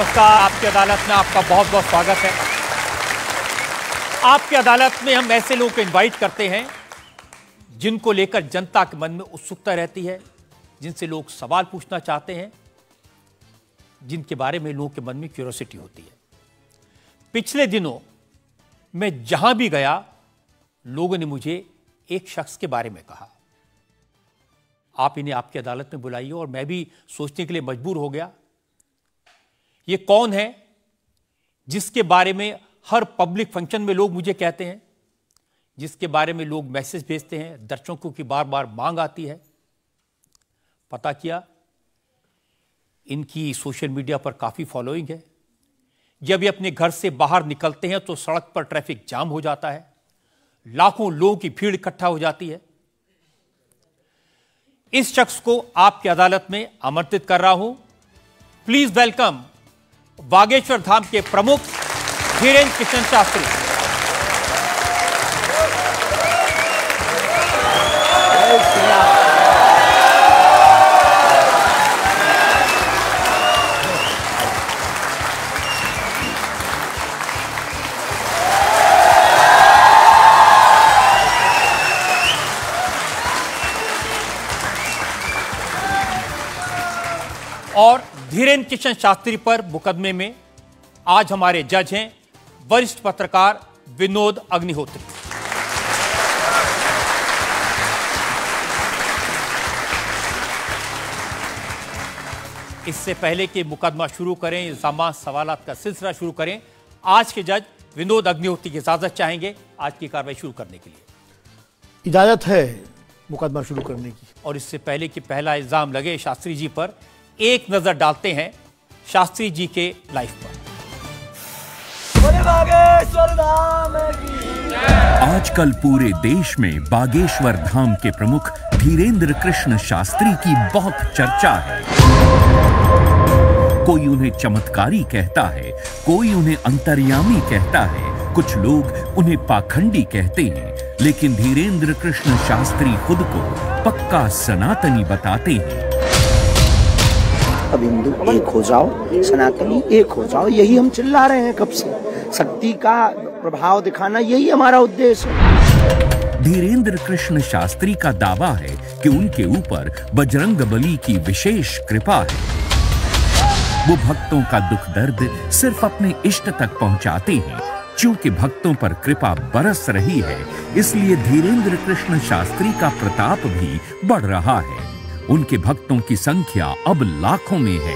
नमस्कार। आपकी अदालत में आपका बहुत बहुत स्वागत है। आपकी अदालत में हम ऐसे लोगों को इनवाइट करते हैं जिनको लेकर जनता के मन में उत्सुकता रहती है, जिनसे लोग सवाल पूछना चाहते हैं, जिनके बारे में लोगों के मन में क्यूरियोसिटी होती है। पिछले दिनों मैं जहां भी गया, लोगों ने मुझे एक शख्स के बारे में कहा, आप इन्हें आपकी अदालत में बुलाइए। और मैं भी सोचने के लिए मजबूर हो गया, ये कौन है जिसके बारे में हर पब्लिक फंक्शन में लोग मुझे कहते हैं, जिसके बारे में लोग मैसेज भेजते हैं, दर्शकों की बार बार मांग आती है। पता किया, इनकी सोशल मीडिया पर काफी फॉलोइंग है। जब ये अपने घर से बाहर निकलते हैं तो सड़क पर ट्रैफिक जाम हो जाता है, लाखों लोगों की भीड़ इकट्ठा हो जाती है। इस शख्स को आपकी अदालत में आमंत्रित कर रहा हूं। प्लीज वेलकम बागेश्वर धाम के प्रमुख धीरेन्द्र कृष्ण शास्त्री। और धीरेन्द्र कृष्ण शास्त्री पर मुकदमे में आज हमारे जज हैं वरिष्ठ पत्रकार विनोद अग्निहोत्री। इससे पहले कि मुकदमा शुरू करें, इल्जामात सवालात का सिलसिला शुरू करें, आज के जज विनोद अग्निहोत्री की इजाजत चाहेंगे आज की कार्रवाई शुरू करने के लिए। इजाजत है मुकदमा शुरू करने की। और इससे पहले कि पहला इल्जाम लगे शास्त्री जी पर, एक नजर डालते हैं शास्त्री जी के लाइफ पर। आजकल पूरे देश में बागेश्वर धाम के प्रमुख धीरेन्द्र कृष्ण शास्त्री की बहुत चर्चा है। कोई उन्हें चमत्कारी कहता है, कोई उन्हें अंतर्यामी कहता है, कुछ लोग उन्हें पाखंडी कहते हैं, लेकिन धीरेन्द्र कृष्ण शास्त्री खुद को पक्का सनातनी बताते हैं। अब हिंदू एक हो जाओ, सनातनी एक हो जाओ, यही हम चिल्ला रहे हैं कब से। शक्ति का प्रभाव दिखाना यही हमारा उद्देश्य है। धीरेन्द्र कृष्ण शास्त्री का दावा है कि उनके ऊपर बजरंगबली की विशेष कृपा है। वो भक्तों का दुख दर्द सिर्फ अपने इष्ट तक पहुंचाते हैं। चूंकि भक्तों पर कृपा बरस रही है, इसलिए धीरेन्द्र कृष्ण शास्त्री का प्रताप भी बढ़ रहा है। उनके भक्तों की संख्या अब लाखों में है।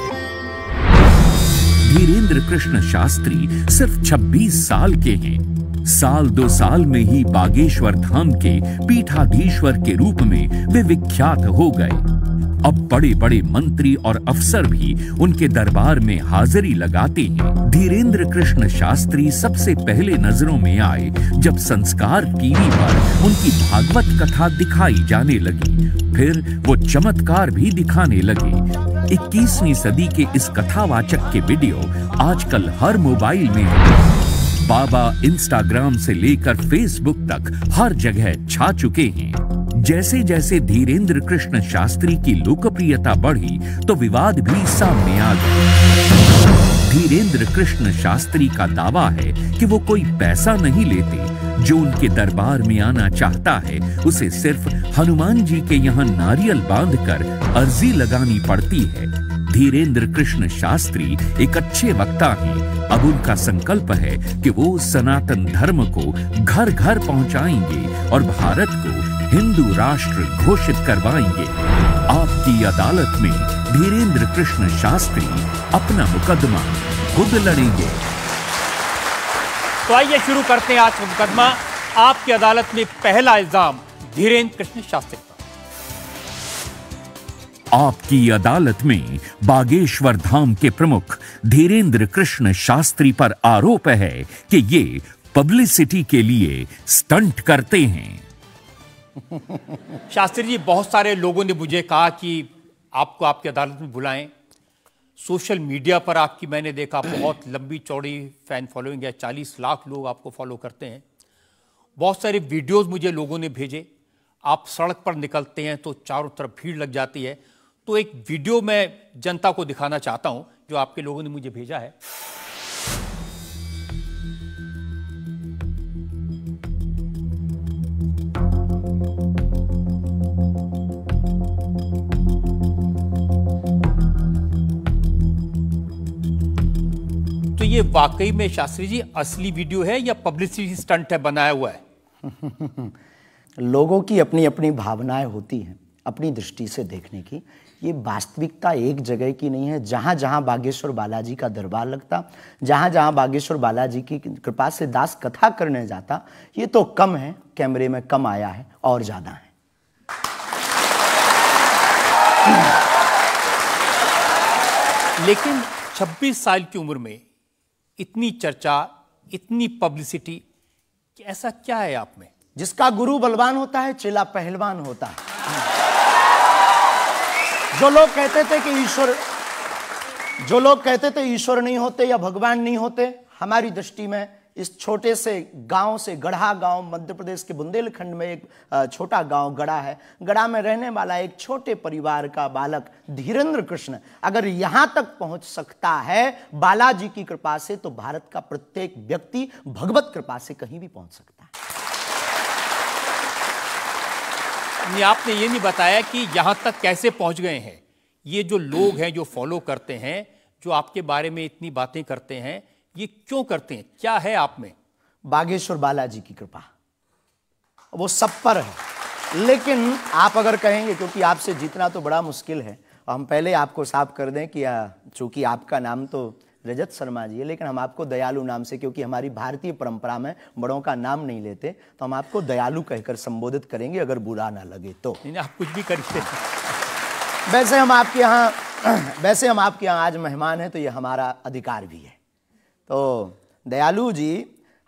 धीरेन्द्र कृष्ण शास्त्री सिर्फ 26 साल के हैं। साल 2 साल में ही बागेश्वर धाम के पीठाधीश्वर के रूप में वे विख्यात हो गए। अब बड़े बड़े मंत्री और अफसर भी उनके दरबार में हाजिरी लगाते हैं। धीरेन्द्र कृष्ण शास्त्री सबसे पहले नजरों में आए जब संस्कार टीवी पर उनकी भागवत कथा दिखाई जाने लगी। फिर वो चमत्कार भी दिखाने लगे। 21वीं सदी के इस कथावाचक के वीडियो आजकल हर मोबाइल में है। बाबा इंस्टाग्राम से लेकर फेसबुक तक हर जगह छा चुके हैं। जैसे जैसे धीरेन्द्र कृष्ण शास्त्री की लोकप्रियता बढ़ी तो विवाद भी सामने आ गए। धीरेन्द्र कृष्ण शास्त्री का दावा है कि वो कोई पैसा नहीं लेते। जो उनके दरबार में आना चाहता है उसे सिर्फ हनुमान जी के यहाँ नारियल बांधकर अर्जी लगानी पड़ती है। धीरेन्द्र कृष्ण शास्त्री एक अच्छे वक्ता हैं। अब उनका संकल्प है कि वो सनातन धर्म को घर घर पहुंचाएंगे और भारत को हिंदू राष्ट्र घोषित करवाएंगे। आपकी अदालत में धीरेन्द्र कृष्ण शास्त्री अपना मुकदमा खुद लड़ेंगे। तो आइए शुरू करते हैं आज का मुकदमा। आपकी अदालत में पहला इल्जाम धीरेन्द्र कृष्ण शास्त्री पर। आपकी अदालत में बागेश्वर धाम के प्रमुख धीरेन्द्र कृष्ण शास्त्री पर आरोप है कि ये पब्लिसिटी के लिए स्टंट करते हैं। शास्त्री जी, बहुत सारे लोगों ने मुझे कहा कि आपको आपकी अदालत में बुलाएं। सोशल मीडिया पर आपकी मैंने देखा बहुत लंबी चौड़ी फैन फॉलोइंग है, 40 लाख लोग आपको फॉलो करते हैं। बहुत सारे वीडियोस मुझे लोगों ने भेजे। आप सड़क पर निकलते हैं तो चारों तरफ भीड़ लग जाती है। तो एक वीडियो मैं जनता को दिखाना चाहता हूं जो आपके लोगों ने मुझे भेजा है। तो ये वाकई में शास्त्री जी असली वीडियो है या पब्लिसिटी स्टंट है, बनाया हुआ है? लोगों की अपनी अपनी भावनाएं होती हैं, अपनी दृष्टि से देखने की। ये वास्तविकता एक जगह की नहीं है। जहां जहां बागेश्वर बालाजी का दरबार लगता, जहां जहां बागेश्वर बालाजी की कृपा से दास कथा करने जाता, ये तो कम है, कैमरे में कम आया है, और ज्यादा है। लेकिन 26 साल की उम्र में इतनी चर्चा, इतनी पब्लिसिटी, ऐसा क्या है आप में? जिसका गुरु बलवान होता है, चेला पहलवान होता है। जो लोग कहते थे ईश्वर नहीं होते या भगवान नहीं होते, हमारी दृष्टि में इस छोटे से गांव से, गढ़ा गांव, मध्य प्रदेश के बुंदेलखंड में एक छोटा गांव गढ़ा है। गढ़ा में रहने वाला एक छोटे परिवार का बालक धीरेन्द्र कृष्ण अगर यहां तक पहुंच सकता है बालाजी की कृपा से, तो भारत का प्रत्येक व्यक्ति भगवत कृपा से कहीं भी पहुंच सकता है। आपने ये नहीं बताया कि यहां तक कैसे पहुंच गए हैं। ये जो लोग हैं, जो फॉलो करते हैं, जो आपके बारे में इतनी बातें करते हैं, ये क्यों करते हैं? क्या है आप में? बागेश्वर बालाजी की कृपा वो सब पर है। लेकिन आप अगर कहेंगे, क्योंकि आपसे जीतना तो बड़ा मुश्किल है, हम पहले आपको साफ कर दें कि चूंकि आपका नाम तो रजत शर्मा जी है, लेकिन हम आपको दयालु नाम से, क्योंकि हमारी भारतीय परंपरा में बड़ों का नाम नहीं लेते, तो हम आपको दयालु कहकर संबोधित करेंगे, अगर बुरा ना लगे तो। नहीं, आप कुछ भी करिए। वैसे हम आपके यहाँ आज मेहमान हैं, तो ये हमारा अधिकार भी है। तो दयालु जी,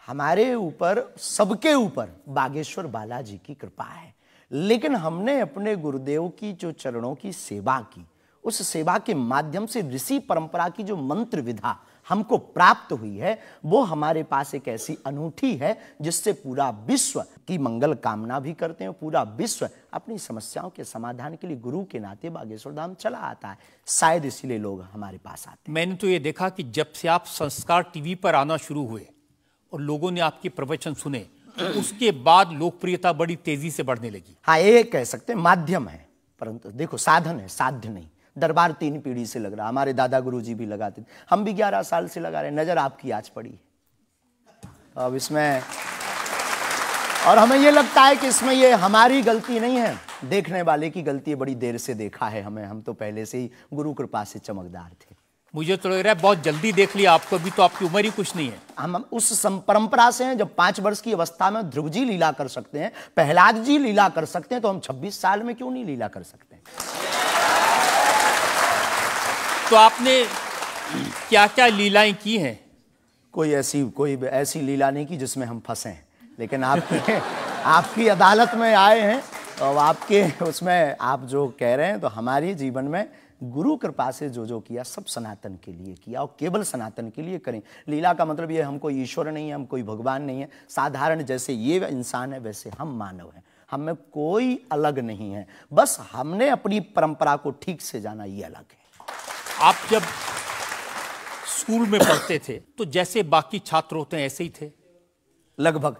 हमारे ऊपर, सबके ऊपर बागेश्वर बालाजी की कृपा है, लेकिन हमने अपने गुरुदेव की जो चरणों की सेवा की, उस सेवा के माध्यम से ऋषि परंपरा की जो मंत्र विधा हमको प्राप्त हुई है, वो हमारे पास एक ऐसी अनूठी है जिससे पूरा विश्व की मंगल कामना भी करते हैं। पूरा विश्व अपनी समस्याओं के समाधान के लिए गुरु के नाते बागेश्वर धाम चला आता है। शायद इसीलिए लोग हमारे पास आते हैं। मैंने तो ये देखा कि जब से आप संस्कार टीवी पर आना शुरू हुए और लोगों ने आपके प्रवचन सुने, उसके बाद लोकप्रियता बड़ी तेजी से बढ़ने लगी। हाँ, ये कह सकते हैं माध्यम है, परंतु देखो साधन है, साध्य नहीं। दरबार 3 पीढ़ी से लग रहा, हमारे दादा गुरु जी भी लगाते थे, हम भी 11 साल से लगा रहे। नजर आपकी आज पड़ी है, तो अब इसमें, और हमें ये लगता है कि इसमें ये हमारी गलती नहीं है, देखने वाले की गलती है। बड़ी देर से देखा है हमें, हम तो पहले से ही गुरु कृपा से चमकदार थे। मुझे तो लग रहा है बहुत जल्दी देख लिया आपको, अभी तो आपकी उम्र ही कुछ नहीं है। हम उस परंपरा से हैं, जब 5 वर्ष की अवस्था में ध्रुव जी लीला कर सकते हैं, प्रहलाद जी लीला कर सकते हैं, तो हम 26 साल में क्यों नहीं लीला कर सकते? तो आपने क्या क्या लीलाएं की हैं? कोई ऐसी लीला नहीं की जिसमें हम फंसे, लेकिन आपकी अदालत में आए हैं, और आपके उसमें आप जो कह रहे हैं, तो हमारे जीवन में गुरु कृपा से जो जो किया सब सनातन के लिए किया, और केवल सनातन के लिए करें। लीला का मतलब ये, हम कोई ईश्वर नहीं है, हम कोई भगवान नहीं है। साधारण जैसे ये इंसान है, वैसे हम मानव हैं, हम में कोई अलग नहीं है। बस हमने अपनी परंपरा को ठीक से जाना, ये अलग है। आप जब स्कूल में पढ़ते थे तो जैसे बाकी छात्र होते हैं ऐसे ही थे लगभग,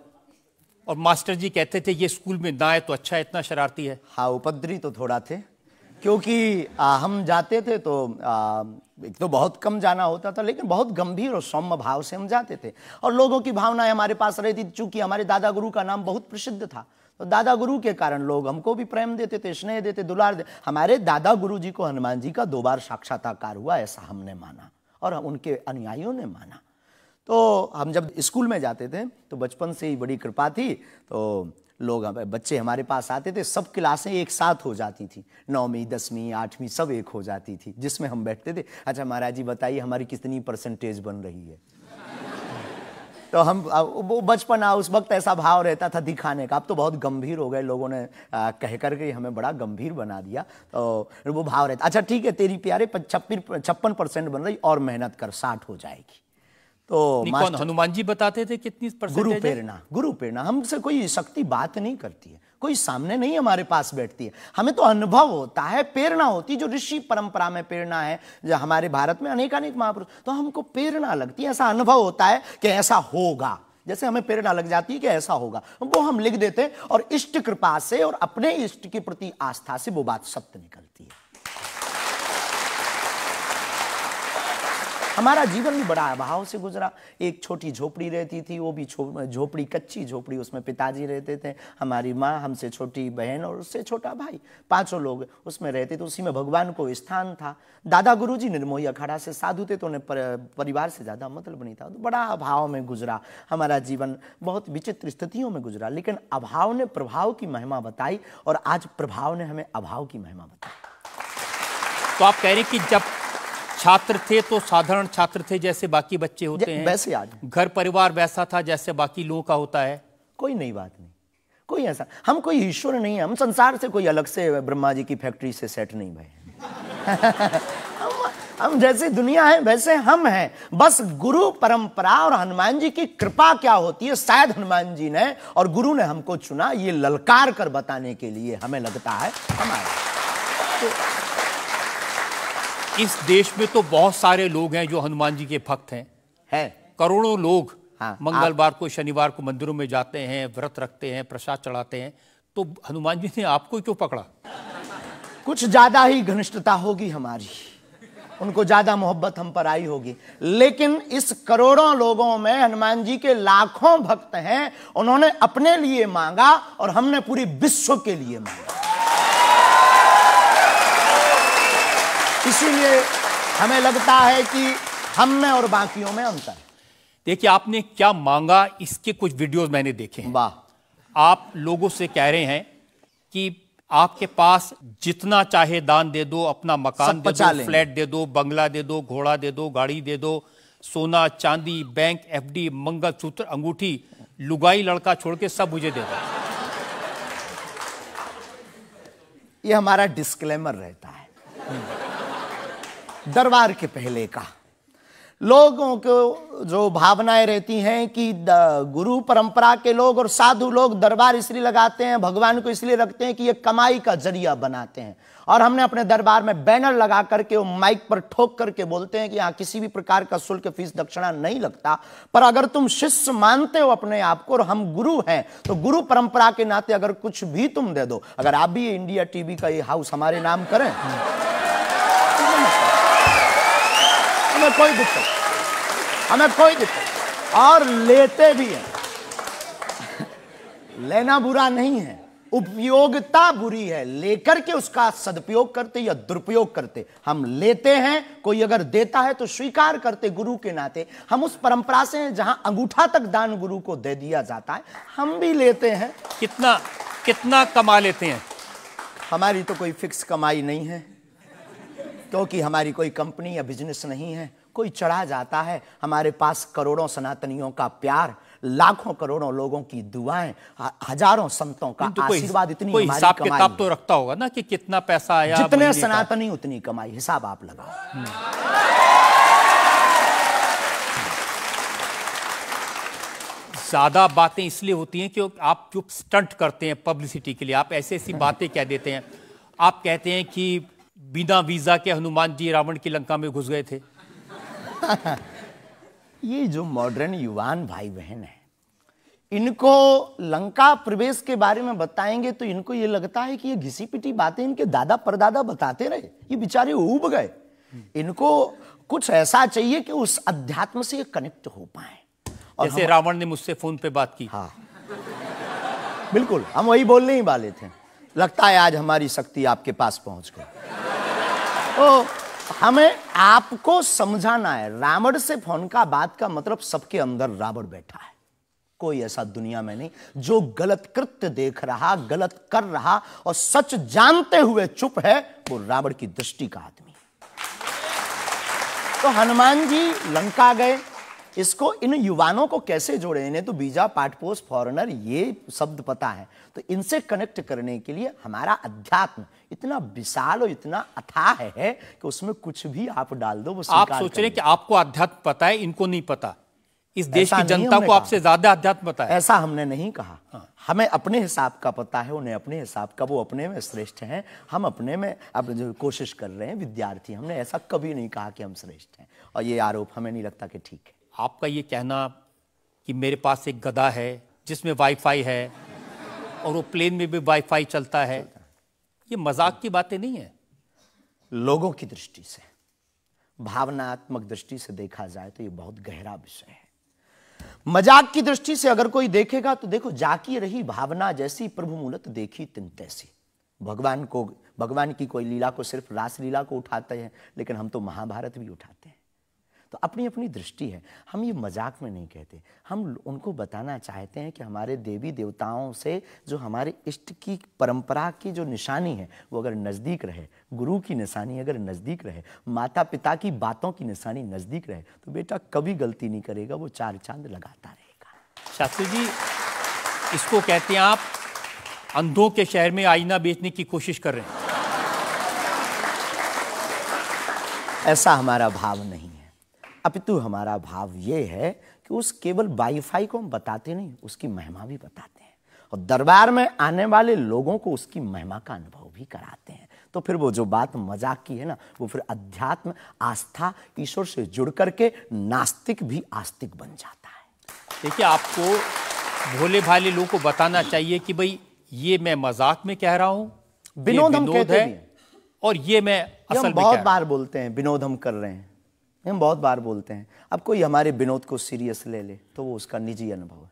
और मास्टर जी कहते थे ये स्कूल में ना है तो अच्छा है, इतना शरारती है? हाँ, उपद्रवी तो थोड़ा थे, क्योंकि हम जाते थे तो एक तो बहुत कम जाना होता था, लेकिन बहुत गंभीर और सौम्य भाव से हम जाते थे, और लोगों की भावनाएं हमारे पास रहती थी। चूंकि हमारे दादा गुरु का नाम बहुत प्रसिद्ध था, तो दादा गुरु के कारण लोग हमको भी प्रेम देते थे, स्नेह देते, दुलार देते। हमारे दादा गुरु जी को हनुमान जी का 2 बार साक्षात्कार हुआ, ऐसा हमने माना, और उनके अनुयायियों ने माना। तो हम जब स्कूल में जाते थे, तो बचपन से ही बड़ी कृपा थी, तो लोग, बच्चे हमारे पास आते थे, सब क्लासें एक साथ हो जाती थी, 9वीं 10वीं 8वीं सब एक हो जाती थी, जिसमें हम बैठते थे। अच्छा महाराज जी बताइए हमारी कितनी परसेंटेज बन रही है? तो हम, वो बचपना, उस वक्त ऐसा भाव रहता था दिखाने का। अब तो बहुत गंभीर हो गए, लोगों ने कह करके हमें बड़ा गंभीर बना दिया, तो वो भाव रहता। अच्छा ठीक है, तेरी प्यारे 56% बन रही, और मेहनत कर, 60 हो जाएगी। तो कौन हनुमान जी बताते थे कितनी परसेंटेज? गुरु प्रेरणा हमसे कोई शक्ति बात नहीं करती है। कोई सामने नहीं हमारे पास बैठती है, हमें तो अनुभव होता है, प्रेरणा होती है, जो ऋषि परंपरा में प्रेरणा है, जो हमारे भारत में अनेकानेक महापुरुष, तो हमको प्रेरणा लगती है, ऐसा अनुभव होता है कि ऐसा होगा, जैसे हमें प्रेरणा लग जाती है कि ऐसा होगा, वो हम लिख देते हैं और इष्ट कृपा से और अपने इष्ट के प्रति आस्था से वो बात सत्य निकलती है। हमारा जीवन भी बड़ा अभाव से गुजरा। एक छोटी झोपड़ी रहती थी, वो भी झोपड़ी, कच्ची झोपड़ी, उसमें पिताजी रहते थे, हमारी माँ, हमसे छोटी बहन और उससे छोटा भाई, 5 लोग उसमें रहते थे। उसी में भगवान को स्थान था। दादा गुरुजी निर्मोही अखाड़ा से साधु थे, तो उन्हें परिवार से ज़्यादा मतलब नहीं था। तो बड़ा अभाव में गुजरा हमारा जीवन, बहुत विचित्र स्थितियों में गुजरा। लेकिन अभाव ने प्रभाव की महिमा बताई और आज प्रभाव ने हमें अभाव की महिमा बताई। तो आप कह रहे हैं कि जब छात्र थे तो साधारण छात्र थे, जैसे बाकी बच्चे होते हैं, वैसे आज घर परिवार वैसा था जैसे बाकी लोगों का होता है। कोई नई बात नहीं, कोई ऐसा, हम कोई ईश्वर नहीं है, हम संसार से कोई अलग से ब्रह्मा जी की फैक्ट्री से सेट नहीं भये। हम जैसे दुनिया है वैसे हम हैं। बस गुरु परंपरा और हनुमान जी की कृपा क्या होती है, शायद हनुमान जी ने और गुरु ने हमको चुना ये ललकार कर बताने के लिए, हमें लगता है हमारा। तो इस देश में तो बहुत सारे लोग हैं जो हनुमान जी के भक्त हैं, करोड़ों लोग। हाँ, मंगलवार को, शनिवार को मंदिरों में जाते हैं, व्रत रखते हैं, प्रसाद चढ़ाते हैं। तो हनुमान जी ने आपको क्यों पकड़ा? कुछ ज्यादा ही घनिष्ठता होगी हमारी, उनको ज्यादा मोहब्बत हम पर आई होगी। लेकिन इस करोड़ों लोगों में हनुमान जी के लाखों भक्त हैं। उन्होंने अपने लिए मांगा और हमने पूरी विश्व के लिए मांगा। इसीलिए हमें लगता है कि हम में और बाकियों में अंतर है। देखिए, आपने क्या मांगा, इसके कुछ वीडियोस मैंने देखे हैं। वाह। आप लोगों से कह रहे हैं कि आपके पास जितना चाहे दान दे दो, अपना मकान दे दो, फ्लैट दे दो, बंगला दे दो, घोड़ा दे दो, गाड़ी दे दो, सोना चांदी, बैंक, एफडी, मंगलसूत्र, अंगूठी, लुगाई लड़का छोड़ के सब मुझे दे दो। ये हमारा डिस्क्लेमर रहता है दरबार के पहले का। लोगों को जो भावनाएं रहती हैं कि गुरु परंपरा के लोग और साधु लोग दरबार इसलिए लगाते हैं, भगवान को इसलिए रखते हैं कि ये कमाई का जरिया बनाते हैं। और हमने अपने दरबार में बैनर लगा करके, वो माइक पर ठोक करके बोलते हैं कि यहाँ किसी भी प्रकार का शुल्क, फीस, दक्षिणा नहीं लगता। पर अगर तुम शिष्य मानते हो अपने आप को और हम गुरु हैं, तो गुरु परंपरा के नाते अगर कुछ भी तुम दे दो, अगर आप भी इंडिया टीवी का ये हाउस हमारे नाम करें, हमें कोई दिक्कत, हमें कोई दिक्कत, और लेते भी हैं। लेना बुरा नहीं है, उपयोगिता बुरी है। लेकर के उसका सदुपयोग करते या दुरुपयोग करते। हम लेते हैं, कोई अगर देता है तो स्वीकार करते गुरु के नाते। हम उस परंपरा से हैं जहां अंगूठा तक दान गुरु को दे दिया जाता है, हम भी लेते हैं। कितना कमा लेते हैं? हमारी तो कोई फिक्स कमाई नहीं है, क्योंकि हमारी कोई कंपनी या बिजनेस नहीं है। कोई चढ़ा जाता है। हमारे पास करोड़ों सनातनियों का प्यार, लाखों करोड़ों लोगों की दुआएं, हजारों संतों का आशीर्वाद, इतनी कोई हमारी हिसाब कमाई किताब तो रखता होगा ना कि कितना पैसा आया। जितने सनातनी उतनी कमाई, हिसाब आप लगाओ। ज्यादा बातें इसलिए होती हैं कि आप जो स्टंट करते हैं पब्लिसिटी के लिए, आप ऐसी ऐसी बातें कह देते हैं। आप कहते हैं कि बिना वीजा के हनुमान जी रावण की लंका में घुस गए थे। ये जो मॉडर्न युवान भाई बहन है, इनको लंका प्रवेश के बारे में बताएंगे तो इनको ये लगता है कि ये घिसी पिटी बातें इनके दादा परदादा बताते रहे, ये बेचारे ऊब गए। इनको कुछ ऐसा चाहिए कि उस अध्यात्म से कनेक्ट हो पाए। और जैसे रावण ने मुझसे फोन पे बात की। हाँ, बिल्कुल, हम वही बोलने ही वाले थे। लगता है आज हमारी शक्ति आपके पास पहुंच गई। तो हमें आपको समझाना है, रावण से फोन का बात का मतलब सबके अंदर रावण बैठा है। कोई ऐसा दुनिया में नहीं जो गलत कृत्य देख रहा, गलत कर रहा और सच जानते हुए चुप है, वो रावण की दृष्टि का आदमी। तो हनुमान जी लंका गए। इसको इन युवानों को कैसे जोड़े? इन्हें तो वीजा, पासपोर्ट, फॉरेनर ये शब्द पता है। तो इनसे कनेक्ट करने के लिए हमारा अध्यात्म इतना विशाल और इतना अथाह है कि उसमें कुछ भी आप डाल दो वो आप सोच रहे हैं कि आपको अध्यात्म पता है, इनको नहीं पता। इस देश ऐसा की नहीं जनता हमने को कहा। आपसे ज्यादा अध्यात्म पता है। ऐसा हमने नहीं कहा। हमें अपने हिसाब का पता है, उन्हें अपने हिसाब का। वो अपने में श्रेष्ठ हैं, हम अपने में अब जो कोशिश कर रहे हैं विद्यार्थी। हमने ऐसा कभी नहीं कहा कि हम श्रेष्ठ हैं, और ये आरोप हमें नहीं लगता कि ठीक है। आपका ये कहना कि मेरे पास एक गधा है जिसमें वाईफाई है और वो प्लेन में भी वाईफाई चलता है, ये मजाक की बातें नहीं है। लोगों की दृष्टि से, भावनात्मक दृष्टि से देखा जाए तो ये बहुत गहरा विषय है। मजाक की दृष्टि से अगर कोई देखेगा तो देखो, जाकी रही भावना जैसी प्रभु मूलत देखी तिन तैसी। भगवान की कोई लीला को सिर्फ रास लीला को उठाते हैं, लेकिन हम तो महाभारत भी उठाते हैं। तो अपनी अपनी दृष्टि है, हम ये मजाक में नहीं कहते। हम उनको बताना चाहते हैं कि हमारे देवी देवताओं से जो हमारे इष्ट की परंपरा की जो निशानी है वो अगर नज़दीक रहे, गुरु की निशानी अगर नज़दीक रहे, माता पिता की बातों की निशानी नज़दीक रहे, तो बेटा कभी गलती नहीं करेगा, वो चार चांद लगाता रहेगा। शास्त्री जी, इसको कहते हैं आप अंधों के शहर में आईना बेचने की कोशिश कर रहे हैं। ऐसा हमारा भाव नहीं है, अपितु हमारा भाव ये है कि उस केवल वाईफाई को हम बताते नहीं, उसकी महिमा भी बताते हैं, और दरबार में आने वाले लोगों को उसकी महिमा का अनुभव भी कराते हैं। तो फिर वो जो बात मजाक की है ना, वो फिर अध्यात्म, आस्था, ईश्वर से जुड़ करके नास्तिक भी आस्तिक बन जाता है। देखिए, आपको भोले भाले लोगों को बताना चाहिए कि भाई ये मैं मजाक में कह रहा हूं, विनोद हम कहते है, भी हैं। और ये मैं असल में बहुत बार बोलते हैं विनोद हम कर रहे हैं, हम बहुत बार बोलते हैं। अब कोई हमारे विनोद को सीरियस ले ले तो वो उसका निजी अनुभव है।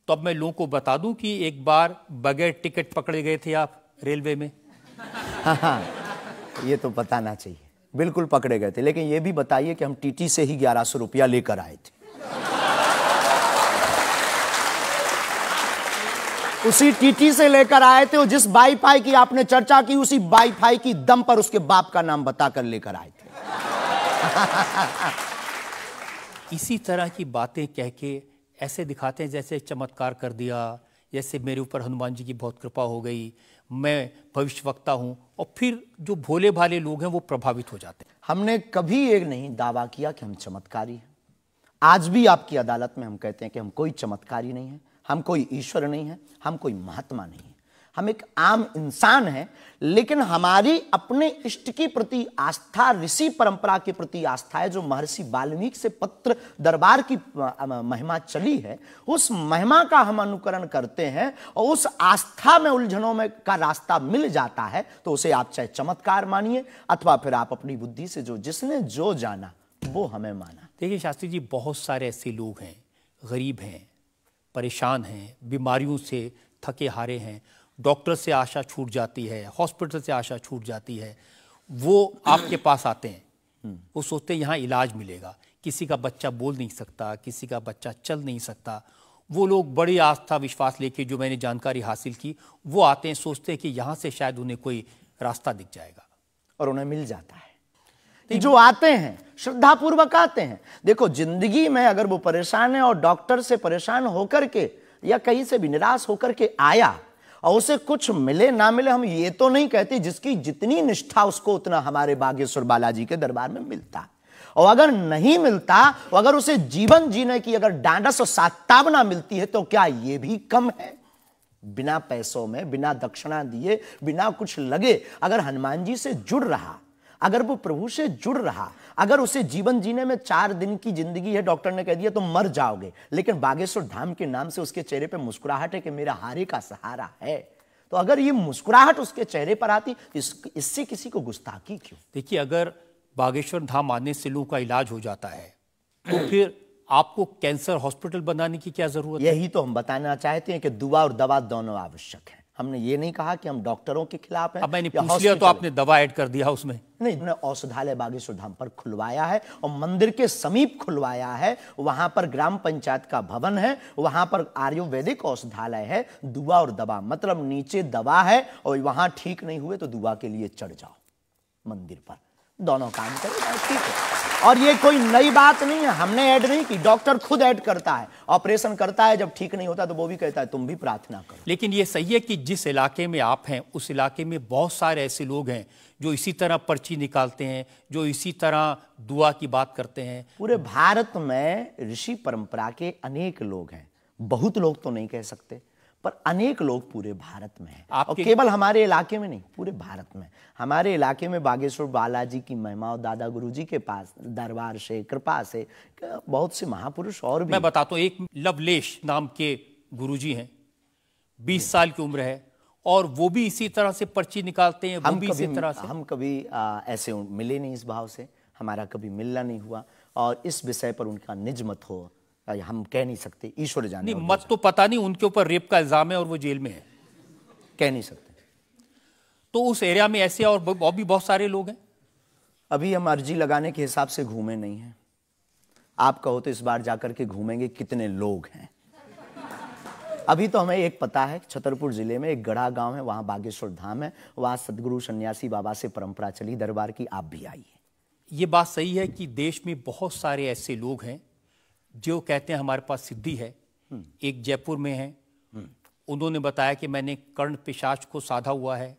तो अब मैं लोगों को बता दूं कि एक बार बगैर टिकट पकड़े गए थे आप रेलवे में। हाँ, ये तो बताना चाहिए। बिल्कुल पकड़े गए थे, लेकिन ये भी बताइए कि हम टीटी से ही 1100 रुपया लेकर आए थे। उसी टीटी से लेकर आए थे, और जिस वाईफाई की आपने चर्चा की उसी वाईफाई की दम पर उसके बाप का नाम बताकर लेकर आए थे। इसी तरह की बातें कह के ऐसे दिखाते हैं जैसे चमत्कार कर दिया, जैसे मेरे ऊपर हनुमान जी की बहुत कृपा हो गई, मैं भविष्यवक्ता हूं, और फिर जो भोले भाले लोग हैं वो प्रभावित हो जाते हैं। हमने कभी एक नहीं दावा किया कि हम चमत्कारी हैं। आज भी आपकी अदालत में हम कहते हैं कि हम कोई चमत्कारी नहीं है, हम कोई ईश्वर नहीं है, हम कोई महात्मा नहीं है, हम एक आम इंसान हैं। लेकिन हमारी अपने इष्ट की प्रति आस्था, ऋषि परंपरा के प्रति आस्था है, जो महर्षि वाल्मीकि से पत्र दरबार की महिमा चली है, उस महिमा का हम अनुकरण करते हैं, और उस आस्था में उलझनों में का रास्ता मिल जाता है, तो उसे आप चाहे चमत्कार मानिए अथवा फिर आप अपनी बुद्धि से जो जिसने जो जाना वो हमें माना। देखिए शास्त्री जी, बहुत सारे ऐसे लोग हैं, गरीब हैं, परेशान हैं, बीमारियों से थके हारे हैं, डॉक्टर से आशा छूट जाती है, हॉस्पिटल से आशा छूट जाती है, वो आपके पास आते हैं, वो सोचते हैं यहाँ इलाज मिलेगा। किसी का बच्चा बोल नहीं सकता, किसी का बच्चा चल नहीं सकता, वो लोग बड़ी आस्था विश्वास लेके, जो मैंने जानकारी हासिल की, वो आते हैं, सोचते हैं कि यहाँ से शायद उन्हें कोई रास्ता दिख जाएगा, और उन्हें मिल जाता है। जो आते हैं श्रद्धापूर्वक आते हैं। देखो, जिंदगी में अगर वो परेशान है और डॉक्टर से परेशान होकर के या कहीं से भी निराश होकर के आया और उसे कुछ मिले ना मिले, हम ये तो नहीं कहते, जिसकी जितनी निष्ठा उसको उतना हमारे बागेश्वर बालाजी के दरबार में मिलता। और अगर नहीं मिलता, अगर उसे जीवन जीने की अगर डांडस और सात्तावना मिलती है, तो क्या ये भी कम है? बिना पैसों में, बिना दक्षिणा दिए, बिना कुछ लगे अगर हनुमान जी से जुड़ रहा, अगर वो प्रभु से जुड़ रहा, अगर उसे जीवन जीने में 4 दिन की जिंदगी है, डॉक्टर ने कह दिया तो मर जाओगे, लेकिन बागेश्वर धाम के नाम से उसके चेहरे पे मुस्कुराहट है कि मेरा हारे का सहारा है, तो अगर ये मुस्कुराहट उसके चेहरे पर आती, इससे किसी को गुस्ताखी क्यों? देखिए, अगर बागेश्वर धाम आने से लोगों का इलाज हो जाता है, तो फिर आपको कैंसर हॉस्पिटल बनाने की क्या जरूरत है? यही तो हम बताना चाहते हैं कि दुआ और दवा दोनों आवश्यक है। हमने ये नहीं कहा कि हम डॉक्टरों के खिलाफ हैं। अब मैंने पूछ लिया तो आपने दवा ऐड कर दिया उसमें। नहीं, हमने औषधालय बागेश्वर धाम पर खुलवाया है, और मंदिर के समीप खुलवाया है। वहां पर ग्राम पंचायत का भवन है, वहां पर आयुर्वेदिक औषधालय है। दुआ और दवा मतलब नीचे दवा है, और वहां ठीक नहीं हुए तो दुआ के लिए चढ़ जाओ मंदिर पर। दोनों काम करेगा, ठीक है। और ये कोई नई बात नहीं है, हमने ऐड नहीं की, डॉक्टर खुद ऐड करता है, ऑपरेशन करता है, जब ठीक नहीं होता तो वो भी कहता है तुम भी प्रार्थना करो। लेकिन ये सही है कि जिस इलाके में आप हैं उस इलाके में बहुत सारे ऐसे लोग हैं जो इसी तरह पर्ची निकालते हैं, जो इसी तरह दुआ की बात करते हैं। पूरे भारत में ऋषि परंपरा के अनेक लोग हैं, बहुत लोग तो नहीं कह सकते, पर अनेक लोग पूरे भारत में हैं। और केवल हमारे इलाके में नहीं, पूरे भारत में। हमारे इलाके में बागेश्वर बालाजी की महिमा और दादा गुरुजी के पास दरबार से, कृपा से बहुत से महापुरुष और भी। मैं बताता हूँ, एक लवलेश नाम के गुरुजी हैं, 20 साल की उम्र है, और वो भी इसी तरह से पर्ची निकालते हैं। हम भी इसी तरह से, हम कभी ऐसे मिले नहीं, इस भाव से हमारा कभी मिलना नहीं हुआ, और इस विषय पर उनका निज मत हो हम कह नहीं सकते, ईश्वर जाने। नहीं, मत तो पता नहीं, उनके ऊपर रेप का इल्जाम है और वो जेल में है, कह नहीं सकते। तो उस एरिया में ऐसे और भी बहुत सारे लोग हैं। अभी हम अर्जी लगाने के हिसाब से घूमे नहीं हैं, आप कहो तो इस बार जाकर के घूमेंगे कितने लोग हैं। अभी तो हमें एक पता है, छतरपुर जिले में एक गढ़ा गांव है, वहां बागेश्वर धाम है, वहां सदगुरु सन्यासी बाबा से परंपरा चली दरबार की, आप भी आइए। ये बात सही है कि देश में बहुत सारे ऐसे लोग हैं जो कहते हैं हमारे पास सिद्धि है। एक जयपुर में है, उन्होंने बताया कि मैंने कर्ण पिशाच को साधा हुआ है,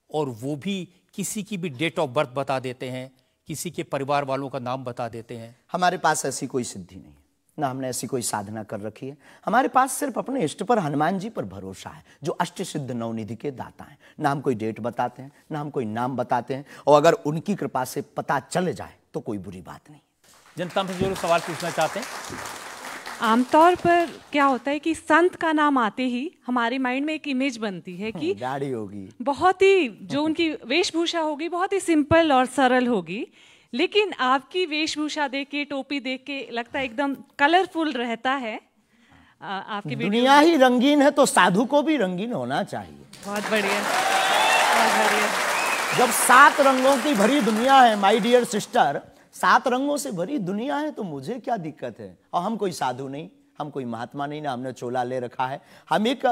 और वो भी किसी की भी डेट ऑफ बर्थ बता देते हैं, किसी के परिवार वालों का नाम बता देते हैं। हमारे पास ऐसी कोई सिद्धि नहीं, ना हमने ऐसी कोई साधना कर रखी है। हमारे पास सिर्फ अपने इष्ट पर, हनुमान जी पर भरोसा है, जो अष्ट सिद्ध नवनिधि के दाता हैं। ना हम कोई डेट बताते हैं, ना हम कोई नाम बताते हैं, और अगर उनकी कृपा से पता चल जाए तो कोई बुरी बात नहीं। जनता में जो लोग सवाल पूछना चाहते हैं, आमतौर पर क्या होता है कि संत का नाम आते ही हमारे माइंड में एक इमेज बनती है कि दाढ़ी होगी, बहुत ही जो उनकी वेशभूषा होगी बहुत ही सिंपल और सरल होगी, लेकिन आपकी वेशभूषा देख के, टोपी देख के लगता है एकदम कलरफुल रहता है। आपकी दुनिया ही रंगीन है तो साधु को भी रंगीन होना चाहिए। बहुत बढ़िया, बहुत बढ़िया। जब 7 रंगों की भरी दुनिया है माय डियर सिस्टर, 7 रंगों से भरी दुनिया है, तो मुझे क्या दिक्कत है। और हम कोई साधु नहीं, हम कोई महात्मा नहीं, ना हमने चोला ले रखा है। हम एक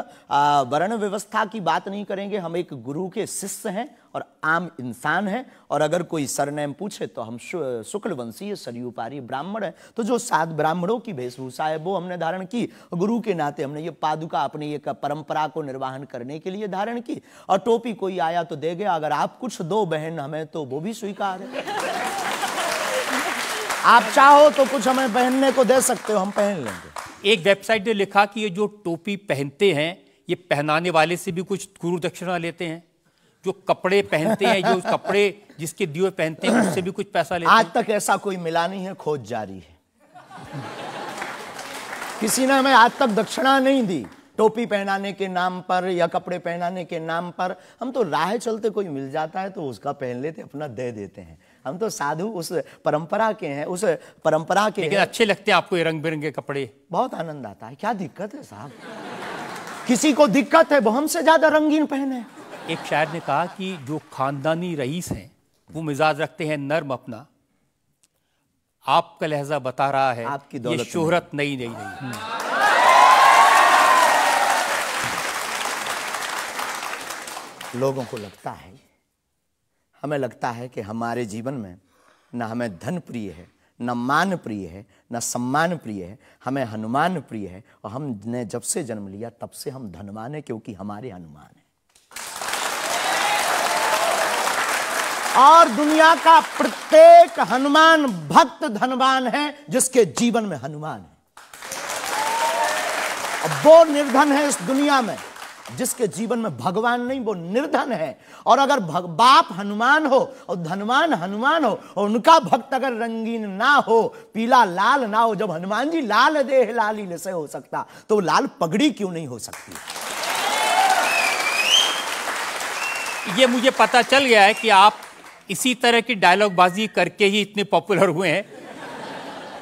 वर्ण व्यवस्था की बात नहीं करेंगे, हम एक गुरु के शिष्य हैं और आम इंसान हैं। और अगर कोई सरनेम पूछे तो हम शुक्ल वंशीय सरयूपारी ब्राह्मण हैं। तो जो 7 ब्राह्मणों की वेशभूषा है वो हमने धारण की, गुरु के नाते हमने ये पादुका अपनी एक परंपरा को निर्वाहन करने के लिए धारण की। और टोपी कोई आया तो दे गया, अगर आप कुछ दो बहन हमें तो वो भी स्वीकार है। आप चाहो तो कुछ हमें पहनने को दे सकते हो, हम पहन लेंगे। एक वेबसाइट ने लिखा कि ये जो टोपी पहनते हैं ये पहनाने वाले से भी कुछ गुरु दक्षिणा लेते हैं, जो कपड़े पहनते हैं, जो कपड़े जिसके दिए पहनते हैं उससे भी कुछ पैसा लेते हैं। आज तक ऐसा कोई मिला नहीं है, खोज जारी है। किसी ने हमें आज तक दक्षिणा नहीं दी टोपी पहनाने के नाम पर या कपड़े पहनाने के नाम पर। हम तो राह चलते कोई मिल जाता है तो उसका पहन लेते, अपना दे देते हैं। हम तो साधु उस परंपरा के हैं, उस परंपरा के। लेकिन अच्छे लगते हैं आपको ये रंग बिरंगे कपड़े? बहुत आनंद आता है। क्या दिक्कत है साहब? किसी को दिक्कत है वो हमसे ज्यादा रंगीन पहने। एक शायर ने कहा कि जो खानदानी रईस हैं वो मिजाज रखते हैं नर्म अपना, आपका लहजा बता रहा है आपकी ये शोहरत नई नई नहीं। लोगों को लगता है, हमें लगता है कि हमारे जीवन में न हमें धन प्रिय है, न मान प्रिय है, न सम्मान प्रिय है, हमें हनुमान प्रिय है। और हमने जब से जन्म लिया तब से हम धनवान हैं, क्योंकि हमारे हनुमान हैं। और दुनिया का प्रत्येक हनुमान भक्त धनवान है जिसके जीवन में हनुमान है। और वो निर्धन है इस दुनिया में जिसके जीवन में भगवान नहीं, वो निर्धन है। और अगर बाप हनुमान हो और धनवान हनुमान हो और उनका भक्त अगर रंगीन ना हो, पीला लाल ना हो, जब हनुमान जी लाल देह लाली से हो सकता तो लाल पगड़ी क्यों नहीं हो सकती? ये मुझे पता चल गया है कि आप इसी तरह की डायलॉग बाजी करके ही इतने पॉपुलर हुए हैं।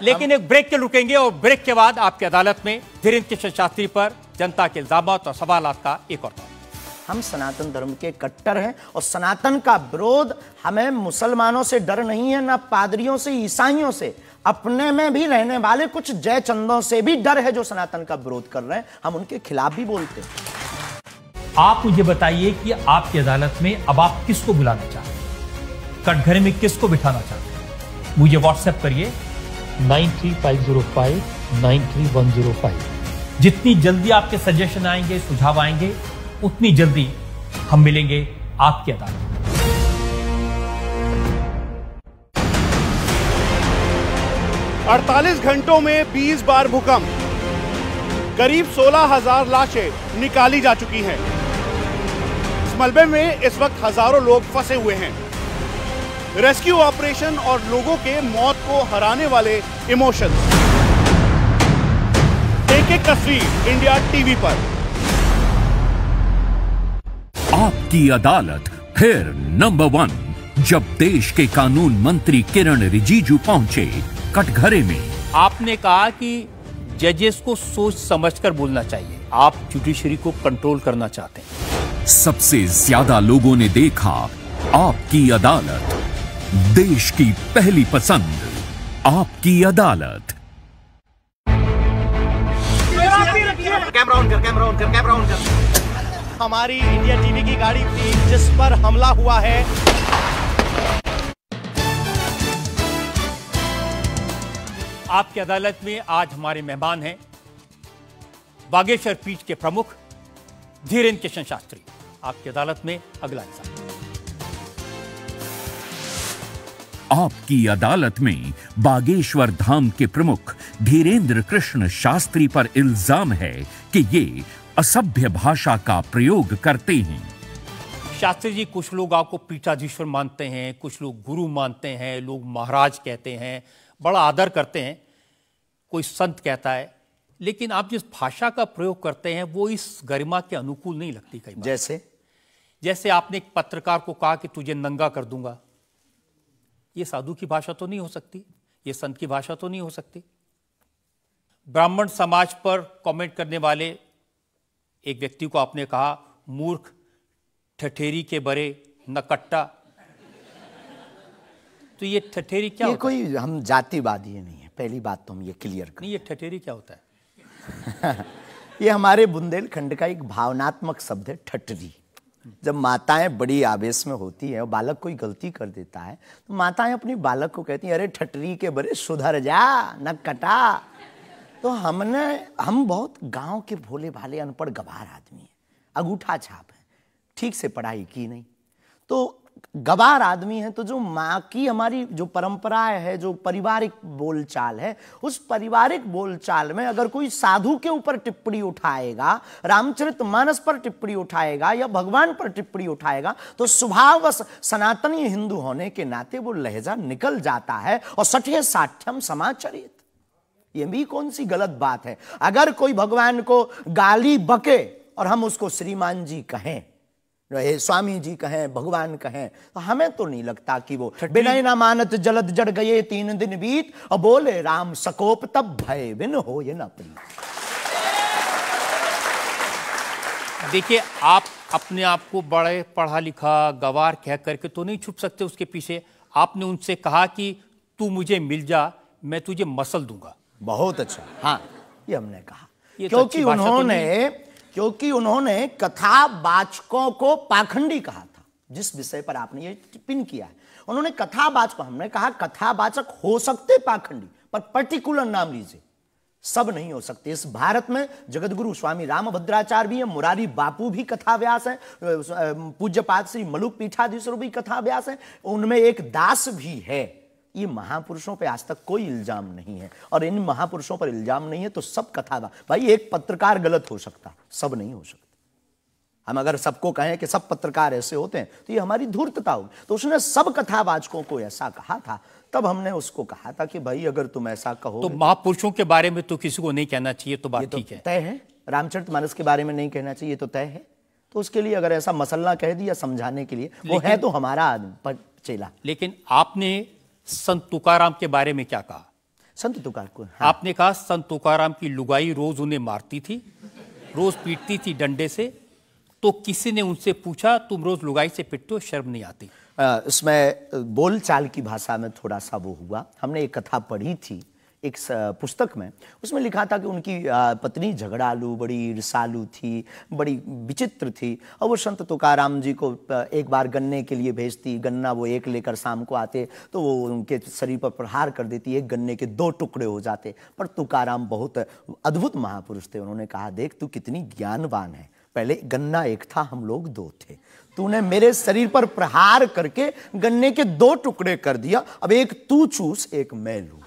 लेकिन एक ब्रेक के रुकेंगे और ब्रेक के बाद आपकी अदालत में धीरेन्द्र कृष्ण शास्त्री पर जनता के इल्जामात और सवालात का एक और दौर। हम सनातन धर्म के कट्टर हैं और सनातन का विरोध हमें मुसलमानों से डर नहीं है, ना पादरियों से, ईसाइयों से, अपने में भी रहने वाले कुछ जयचंदों से भी डर है जो सनातन का विरोध कर रहे हैं। हम उनके खिलाफ भी बोलते हैं। आप मुझे बताइए कि आपकी अदालत में अब आप किसको बुलाना चाहते हैं? कटघरे में किसको बिठाना चाहते हैं, मुझे व्हाट्सएप करिए 93,505,93,105। जितनी जल्दी आपके सजेशन आएंगे, सुझाव आएंगे, उतनी जल्दी हम मिलेंगे आपकी अदालत में। 48 घंटों में 20 बार भूकंप, करीब 16,000 लाशें निकाली जा चुकी हैं। इस मलबे में इस वक्त हजारों लोग फंसे हुए हैं। रेस्क्यू ऑपरेशन और लोगों के मौत को हराने वाले इमोशंस। एक तस्वीर इंडिया टीवी पर। आपकी अदालत फिर नंबर 1, जब देश के कानून मंत्री किरण रिजिजू पहुंचे कटघरे में। आपने कहा कि जजेस को सोच समझकर बोलना चाहिए, आप जुडिशरी को कंट्रोल करना चाहते हैं। सबसे ज्यादा लोगों ने देखा आपकी अदालत, देश की पहली पसंद, आपकी अदालत। कैमरा ऑन कर। हमारी इंडिया टीवी की गाड़ी थी जिस पर हमला हुआ है। आपकी अदालत में आज हमारे मेहमान हैं बागेश्वर पीठ के प्रमुख धीरेन्द्र कृष्ण शास्त्री। आपकी अदालत में अगला इंसान। आपकी अदालत में बागेश्वर धाम के प्रमुख धीरेन्द्र कृष्ण शास्त्री पर इल्जाम है कि ये असभ्य भाषा का प्रयोग करते हैं। शास्त्री जी, कुछ लोग आपको पीठाधीश्वर मानते हैं, कुछ लोग गुरु मानते हैं, लोग महाराज कहते हैं, बड़ा आदर करते हैं, कोई संत कहता है, लेकिन आप जिस भाषा का प्रयोग करते हैं वो इस गरिमा के अनुकूल नहीं लगती कई बार। जैसे आपने एक पत्रकार को कहा कि तुझे नंगा कर दूंगा, ये साधु की भाषा तो नहीं हो सकती, ये संत की भाषा तो नहीं हो सकती। ब्राह्मण समाज पर कमेंट करने वाले एक व्यक्ति को आपने कहा मूर्ख, ठठेरी के बरे, नकट्टा। तो ये ठठेरी क्या होता है? कोई हम जातिवादी नहीं है, पहली बात तो हम ये क्लियर करें। नहीं, ये ठठेरी क्या होता है? ये हमारे बुंदेलखंड का एक भावनात्मक शब्द है, ठठरी। जब माताएं बड़ी आवेश में होती है और बालक कोई गलती कर देता है तो माताएं अपनी बालक को कहती हैं, अरे ठठरी के बरे सुधर जा, न कटा। तो हम बहुत गांव के भोले भाले अनपढ़ गवार आदमी हैं, अंगूठा छाप है, ठीक से पढ़ाई की नहीं, तो गवार आदमी है। तो जो माँ की हमारी जो परंपराएं है, जो पारिवारिक बोलचाल है, उस पारिवारिक बोलचाल में अगर कोई साधु के ऊपर टिप्पणी उठाएगा, रामचरितमानस पर टिप्पणी उठाएगा या भगवान पर टिप्पणी उठाएगा, तो स्वभावश सनातनी हिंदू होने के नाते वो लहजा निकल जाता है। और सठे साठ्यम समाचरित, ये भी कौन सी गलत बात है? अगर कोई भगवान को गाली बके और हम उसको श्रीमान जी कहें, स्वामी जी कहें, भगवान कहें, तो हमें तो नहीं लगता कि वो बिना ना मानत जलद जड़ गए 3 दिन बीत, और बोले राम सकोप तब भय बिन हो ये ना प्रीत। देखिए, आप अपने आप को बड़े पढ़ा लिखा गवार कह करके तो नहीं छुप सकते उसके पीछे। आपने उनसे कहा कि तू मुझे मिल जा, मैं तुझे मसल दूंगा। बहुत अच्छा, हाँ, ये हमने कहा, क्योंकि उन्होंने कथावाचकों को पाखंडी कहा था, जिस विषय पर आपने ये टिप्पणी किया है। उन्होंने कथावाचक, हमने कहा कथावाचक हो सकते पाखंडी, पर पर्टिकुलर नाम लीजिए, सब नहीं हो सकते। इस भारत में जगतगुरु स्वामी रामभद्राचार्य भी है, मुरारी बापू भी कथाव्यास है, पूज्यपाद श्री मलुक पीठाधीश्वर भी कथाव्यास है, उनमें एक दास भी है। ये महापुरुषों पे आज तक कोई इल्जाम नहीं है, और इन महापुरुषों पर इल्जाम नहीं है तो सब कथा। भाई, एक पत्रकार गलत हो सकता, सब नहीं हो सकता। हम अगर सबको कहें कि सब पत्रकार ऐसे होते हैं तो ये हमारी धूर्तता होगी। तो उसने सब कथावाचकों को ऐसा कहा था, तब हमने उसको कहा था कि भाई अगर तुम ऐसा कहो तो महापुरुषों के बारे में तो किसी को नहीं कहना चाहिए, तो बात ठीक है, तय है। रामचरितमानस के बारे में नहीं कहना चाहिए तो तय है। तो उसके लिए अगर ऐसा मसला कह दिया समझाने के लिए, वो है तो हमारा आदमी चेला। लेकिन आपने संत तुकाराम के बारे में क्या कहा? संत तुकार को आपने कहा संत तुकाराम की लुगाई रोज उन्हें मारती थी, रोज पीटती थी डंडे से। तो किसी ने उनसे पूछा, तुम रोज लुगाई से पिटते हो, शर्म नहीं आती? इसमें बोलचाल की भाषा में थोड़ा सा वो हुआ। हमने एक कथा पढ़ी थी, एक पुस्तक में, उसमें लिखा था कि उनकी पत्नी झगड़ालू, बड़ी ईर्ष्यालु थी, बड़ी विचित्र थी, और वो संत तुकाराम जी को एक बार गन्ने के लिए भेजती, गन्ना वो एक लेकर शाम को आते तो वो उनके शरीर पर प्रहार कर देती, एक गन्ने के 2 टुकड़े हो जाते। पर तुकाराम बहुत अद्भुत महापुरुष थे, उन्होंने कहा, देख तू कितनी ज्ञानवान है, पहले गन्ना एक था, हम लोग 2 थे, तूने मेरे शरीर पर प्रहार करके गन्ने के 2 टुकड़े कर दिया, अब एक तू चूस एक मैं लूं।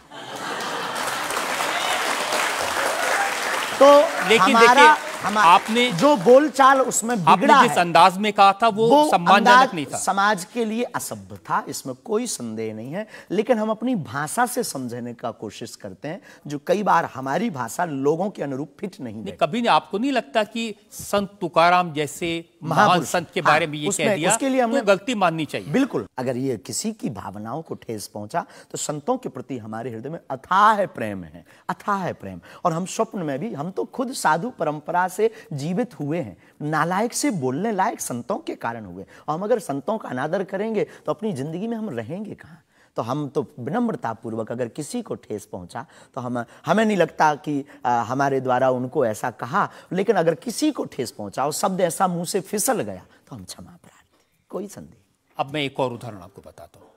तो लेकिन हमारा आपने जो बोलचाल उसमें बिगड़ा आपने जिस अंदाज में कहा था वो सम्मानजनक नहीं था, समाज के लिए असभ्य था, इसमें कोई संदेह नहीं है। लेकिन हम अपनी भाषा से समझने का कोशिश करते हैं, जो कई बार हमारी भाषा लोगों के अनुरूप फिट नहीं है। कभी नहीं, आपको नहीं लगता कि संत तुकाराम जैसे महान संत के बारे में ये कह दिया, उसके लिए हमने गलती माननी चाहिए? बिल्कुल, अगर ये किसी की भावनाओं को ठेस पहुंचा तो संतों के प्रति हमारे हृदय में अथाह प्रेम है, अथाह प्रेम। और हम स्वप्न में भी, हम तो खुद साधु परंपरा से जीवित हुए हैं, नालायक से बोलने लायक संतों के कारण हुए, और हम अगर संतों का अनादर करेंगे तो अपनी जिंदगी में हम रहेंगे कहां? तो हम तो विनम्रता पूर्वक अगर किसी को ठेस पहुंचा तो हमें नहीं लगता कि हमारे द्वारा उनको ऐसा कहा, लेकिन अगर किसी को ठेस पहुंचा और शब्द ऐसा मुंह से फिसल गया तो हम क्षमा प्रार्थी, कोई संदेह। अब मैं एक और उदाहरण आपको बताता हूँ।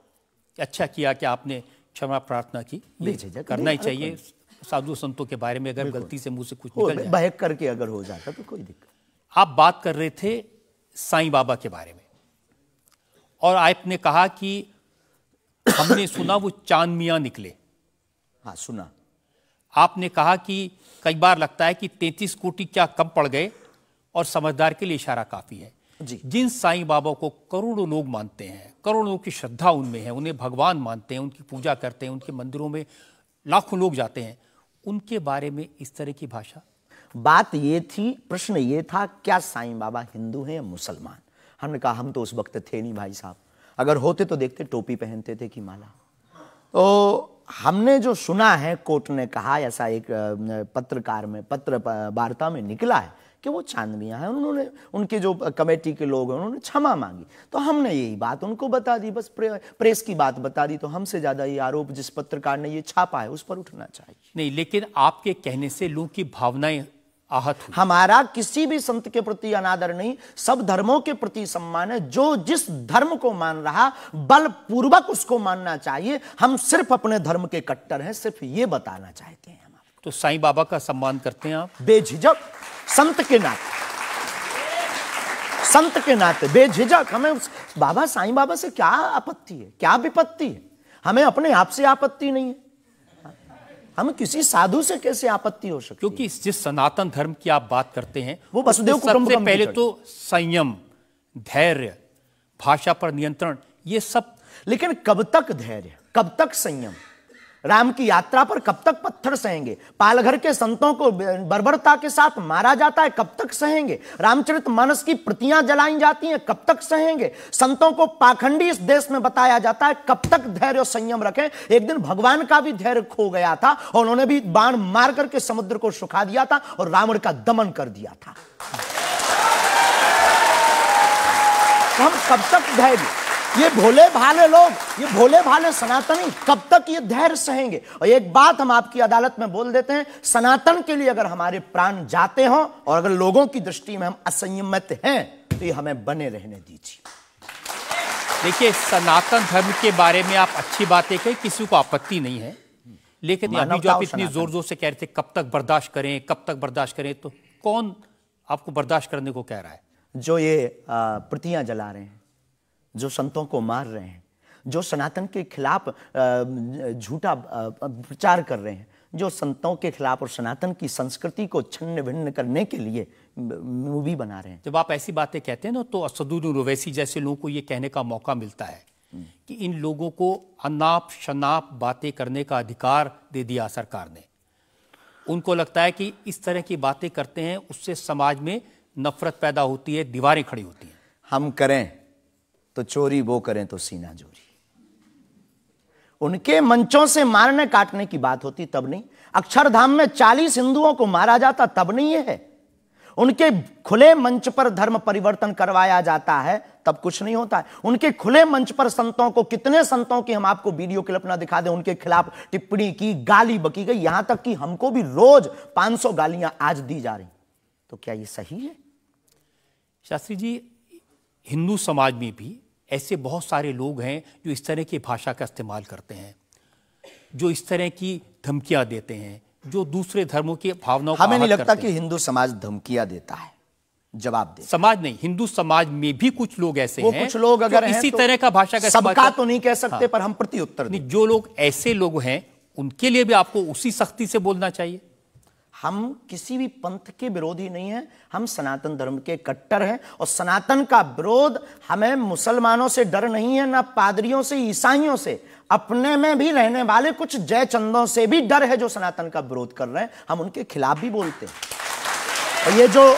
अच्छा किया कि आपने क्षमा प्रार्थना की, करना ही चाहिए साधु संतों के बारे में, अगर गलती से मुंह से कुछ निकल जाए, बहक करके अगर हो जाता तो कोई दिक्कत। आप बात कर रहे थे साईं बाबा के बारे में, और आपने कहा कि हमने सुना वो चांद मियां निकले। हाँ, सुना। आपने कहा कि कई बार लगता है कि 33 कोटि क्या कम पड़ गए, और समझदार के लिए इशारा काफी है जी। जिन साईं बाबा को करोड़ों लोग मानते हैं, करोड़ों लोग की श्रद्धा उनमें है, उन्हें भगवान मानते हैं, उनकी पूजा करते हैं, उनके मंदिरों में लाखों लोग जाते हैं, उनके बारे में इस तरह की भाषा? बात ये थी, प्रश्न ये था, क्या साईं बाबा हिंदू हैं या मुसलमान? हमने कहा हम तो उस वक्त थे नहीं भाई साहब, अगर होते तो देखते टोपी पहनते थे कि माला। तो हमने जो सुना है, कोर्ट ने कहा, ऐसा एक पत्रकार में पत्र वार्ता में निकला है कि वो चांद मियां हैं, उन्होंने, उनके जो कमेटी के लोग हैं उन्होंने क्षमा मांगी, तो हमने यही बात उनको बता दी, बस प्रेस की बात बता दी। तो हमसे ज्यादा ये आरोप जिस पत्रकार ने ये छापा है उस पर उठना चाहिए। नहीं, लेकिन आपके कहने से लोगों की भावनाएं आहत हुई। हमारा किसी भी संत के प्रति अनादर नहीं, सब धर्मों के प्रति सम्मान है। जो जिस धर्म को मान रहा बलपूर्वक उसको मानना चाहिए। हम सिर्फ अपने धर्म के कट्टर हैं, सिर्फ ये बताना चाहते हैं। हम तो साईं बाबा का सम्मान करते हैं आप? बेझिझक, संत के नाते, संत के नाते बेझिझक। हमें बाबा साईं बाबा से क्या आपत्ति है, क्या विपत्ति है? हमें अपने आप से आपत्ति नहीं है, हम किसी साधु से कैसे आपत्ति हो सकती? क्योंकि जिस सनातन धर्म की आप बात करते हैं वो वसुदेव कुटुंबकम, सबसे पहले तो संयम, धैर्य, भाषा पर नियंत्रण, ये सब। लेकिन कब तक धैर्य, कब तक संयम? राम की यात्रा पर कब तक पत्थर सहेंगे? पालघर के संतों को बर्बरता के साथ मारा जाता है, कब तक सहेंगे? रामचरितमानस की प्रतियां जलाई जाती हैं, कब तक सहेंगे? संतों को पाखंडी इस देश में बताया जाता है, कब तक धैर्य और संयम रखें? एक दिन भगवान का भी धैर्य खो गया था और उन्होंने भी बाण मार करके समुद्र को सुखा दिया था और रावण का दमन कर दिया था। तो हम कब तक धैर्य, ये भोले भाले लोग, ये भोले भाले सनातनी कब तक ये धैर्य सहेंगे? और एक बात हम आपकी अदालत में बोल देते हैं, सनातन के लिए अगर हमारे प्राण जाते हों और अगर लोगों की दृष्टि में हम असंयमित हैं तो ये हमें बने रहने दीजिए। देखिए, सनातन धर्म के बारे में आप अच्छी बातें कही, किसी को आपत्ति नहीं है, लेकिन अभी जो आप इतनी जोर जोर से कह रहे थे कब तक बर्दाश्त करें, कब तक बर्दाश्त करें, तो कौन आपको बर्दाश्त करने को कह रहा है? जो ये प्रतियां जला रहे हैं, जो संतों को मार रहे हैं, जो सनातन के खिलाफ झूठा प्रचार कर रहे हैं, जो संतों के खिलाफ और सनातन की संस्कृति को छिन्न भिन्न करने के लिए मूवी बना रहे हैं। जब आप ऐसी बातें कहते हैं ना, तो असदुद्दीन ओवैसी जैसे लोगों को ये कहने का मौका मिलता है कि इन लोगों को अनाप शनाप बातें करने का अधिकार दे दिया सरकार ने। उनको लगता है कि इस तरह की बातें करते हैं उससे समाज में नफरत पैदा होती है, दीवारें खड़ी होती हैं। हम करें तो चोरी, वो करें तो सीना जोरी। उनके मंचों से मारने काटने की बात होती तब नहीं, अक्षरधाम में 40 हिंदुओं को मारा जाता तब नहीं है। उनके खुले मंच पर धर्म परिवर्तन करवाया जाता है तब कुछ नहीं होता है। उनके खुले मंच पर संतों को, कितने संतों की हम आपको वीडियो क्लिप ना दिखा दें, उनके खिलाफ टिप्पणी की, गाली बकी गई, यहां तक कि हमको भी रोज 500 गालियां आज दी जा रही। तो क्या ये सही है? शास्त्री जी, हिंदू समाज में भी ऐसे बहुत सारे लोग हैं जो इस तरह की भाषा का इस्तेमाल करते हैं, जो इस तरह की धमकियां देते हैं, जो दूसरे धर्मों की भावनाओं को हमें नहीं आहत लगता करते कि हिंदू समाज धमकियां देता है, जवाब दे। समाज नहीं, हिंदू समाज में भी कुछ लोग ऐसे हैं, कुछ लोग अगर हैं इसी तो तरह का भाषा का सबका तो नहीं कह सकते, पर हम प्रति उत्तर दें। जो लोग ऐसे लोग हैं उनके लिए भी आपको उसी सख्ती से बोलना चाहिए। हम किसी भी पंथ के विरोधी नहीं हैं, हम सनातन धर्म के कट्टर हैं, और सनातन का विरोध हमें मुसलमानों से डर नहीं है, ना पादरियों से, ईसाइयों से, अपने में भी रहने वाले कुछ जयचंदों से भी डर है जो सनातन का विरोध कर रहे हैं। हम उनके खिलाफ भी बोलते हैं। और ये जो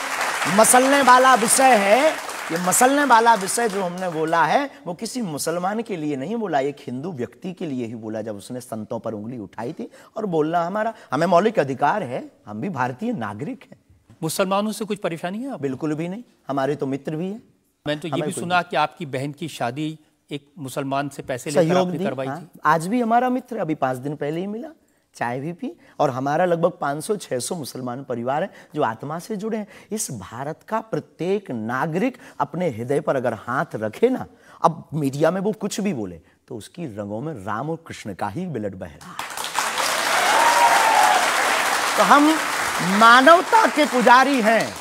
मसलने वाला विषय है, ये मसलने वाला विषय जो हमने बोला है, वो किसी मुसलमान के लिए नहीं बोला, एक हिंदू व्यक्ति के लिए ही बोला, जब उसने संतों पर उंगली उठाई थी। और बोलना हमें मौलिक अधिकार है, हम भी भारतीय नागरिक हैं। मुसलमानों से कुछ परेशानी है? बिल्कुल भी नहीं, हमारे तो मित्र भी हैं। मैंने तो ये भी सुना कि आपकी बहन की शादी एक मुसलमान से पैसे लेकर सहयोग आपने दी, करवाई हाँ। थी। आज भी हमारा मित्र, अभी 5 दिन पहले ही मिला, चाय भी पी। और हमारा लगभग 500-600 मुसलमान परिवार हैं जो आत्मा से जुड़े हैं। इस भारत का प्रत्येक नागरिक अपने हृदय पर अगर हाथ रखे ना, अब मीडिया में वो कुछ भी बोले, तो उसकी रंगों में राम और कृष्ण का ही ब्लड बह रहा है। तो हम मानवता के पुजारी हैं,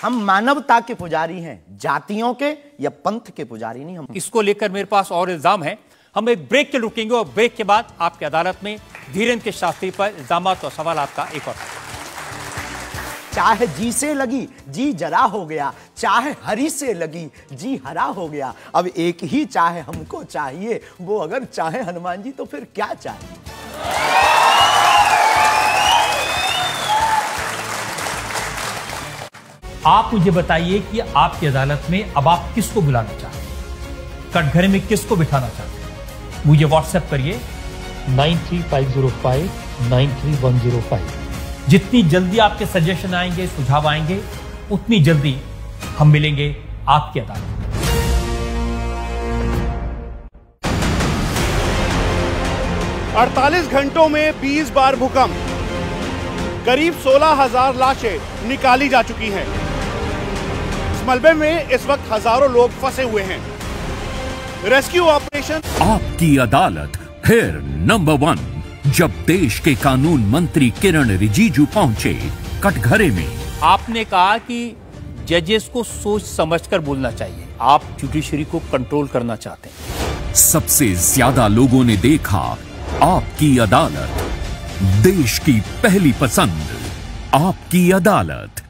हम मानवता के पुजारी हैं, जातियों के या पंथ के पुजारी नहीं। हम इसको लेकर मेरे पास और इल्जाम है। हम एक ब्रेक के रुकेंगे और ब्रेक के बाद आपकी अदालत में धीरेन्द्र शास्त्री पर इल्जामात और सवालात का एक और। चाहे जी से लगी जी जरा हो गया, चाहे हरि से लगी जी हरा हो गया। अब एक ही चाहे हमको चाहिए, वो अगर चाहे हनुमान जी तो फिर क्या चाहिए। आप मुझे बताइए कि आपकी अदालत में अब आप किसको बुलाना चाहते हैं, कटघरे में किसको बिठाना चाहते हैं? मुझे व्हाट्सएप करिए 93,505,93,105। जितनी जल्दी आपके सजेशन आएंगे, सुझाव आएंगे, उतनी जल्दी हम मिलेंगे आपकी अदालत में। 48 घंटों में 20 बार भूकंप, करीब 16,000 लाशें निकाली जा चुकी हैं। इस मलबे में इस वक्त हजारों लोग फंसे हुए हैं। Rescue operation. आपकी अदालत फिर नंबर 1 जब देश के कानून मंत्री किरण रिजिजू पहुंचे कटघरे में। आपने कहा कि जजेस को सोच समझकर बोलना चाहिए, आप जुडिशरी को कंट्रोल करना चाहते हैं। सबसे ज्यादा लोगों ने देखा आपकी अदालत, देश की पहली पसंद आपकी अदालत।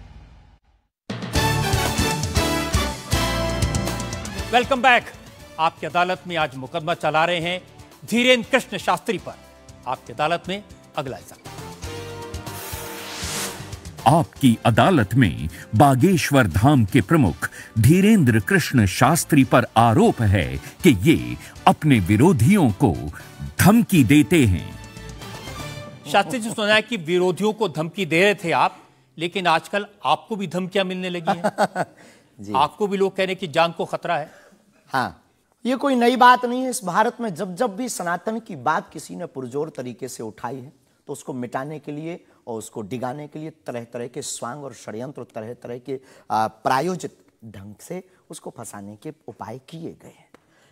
Welcome back. आपकी अदालत में आज मुकदमा चला रहे हैं धीरेन्द्र कृष्ण शास्त्री पर। आपकी अदालत में अगला इल्जाम। आपकी अदालत में बागेश्वर धाम के प्रमुख धीरेन्द्र कृष्ण शास्त्री पर आरोप है कि ये अपने विरोधियों को धमकी देते हैं। शास्त्री जी, सुना है कि विरोधियों को धमकी दे रहे थे आप, लेकिन आजकल आपको भी धमकियां मिलने लगी हैं। आपको भी लोग कह रहे हैं कि जान को खतरा है। हाँ, ये कोई नई बात नहीं है। इस भारत में जब जब भी सनातन की बात किसी ने पुरजोर तरीके से उठाई है, तो उसको मिटाने के लिए और उसको डिगाने के लिए तरह तरह के स्वांग और षड्यंत्र, तरह तरह के प्रायोजित ढंग से उसको फंसाने के उपाय किए गए हैं।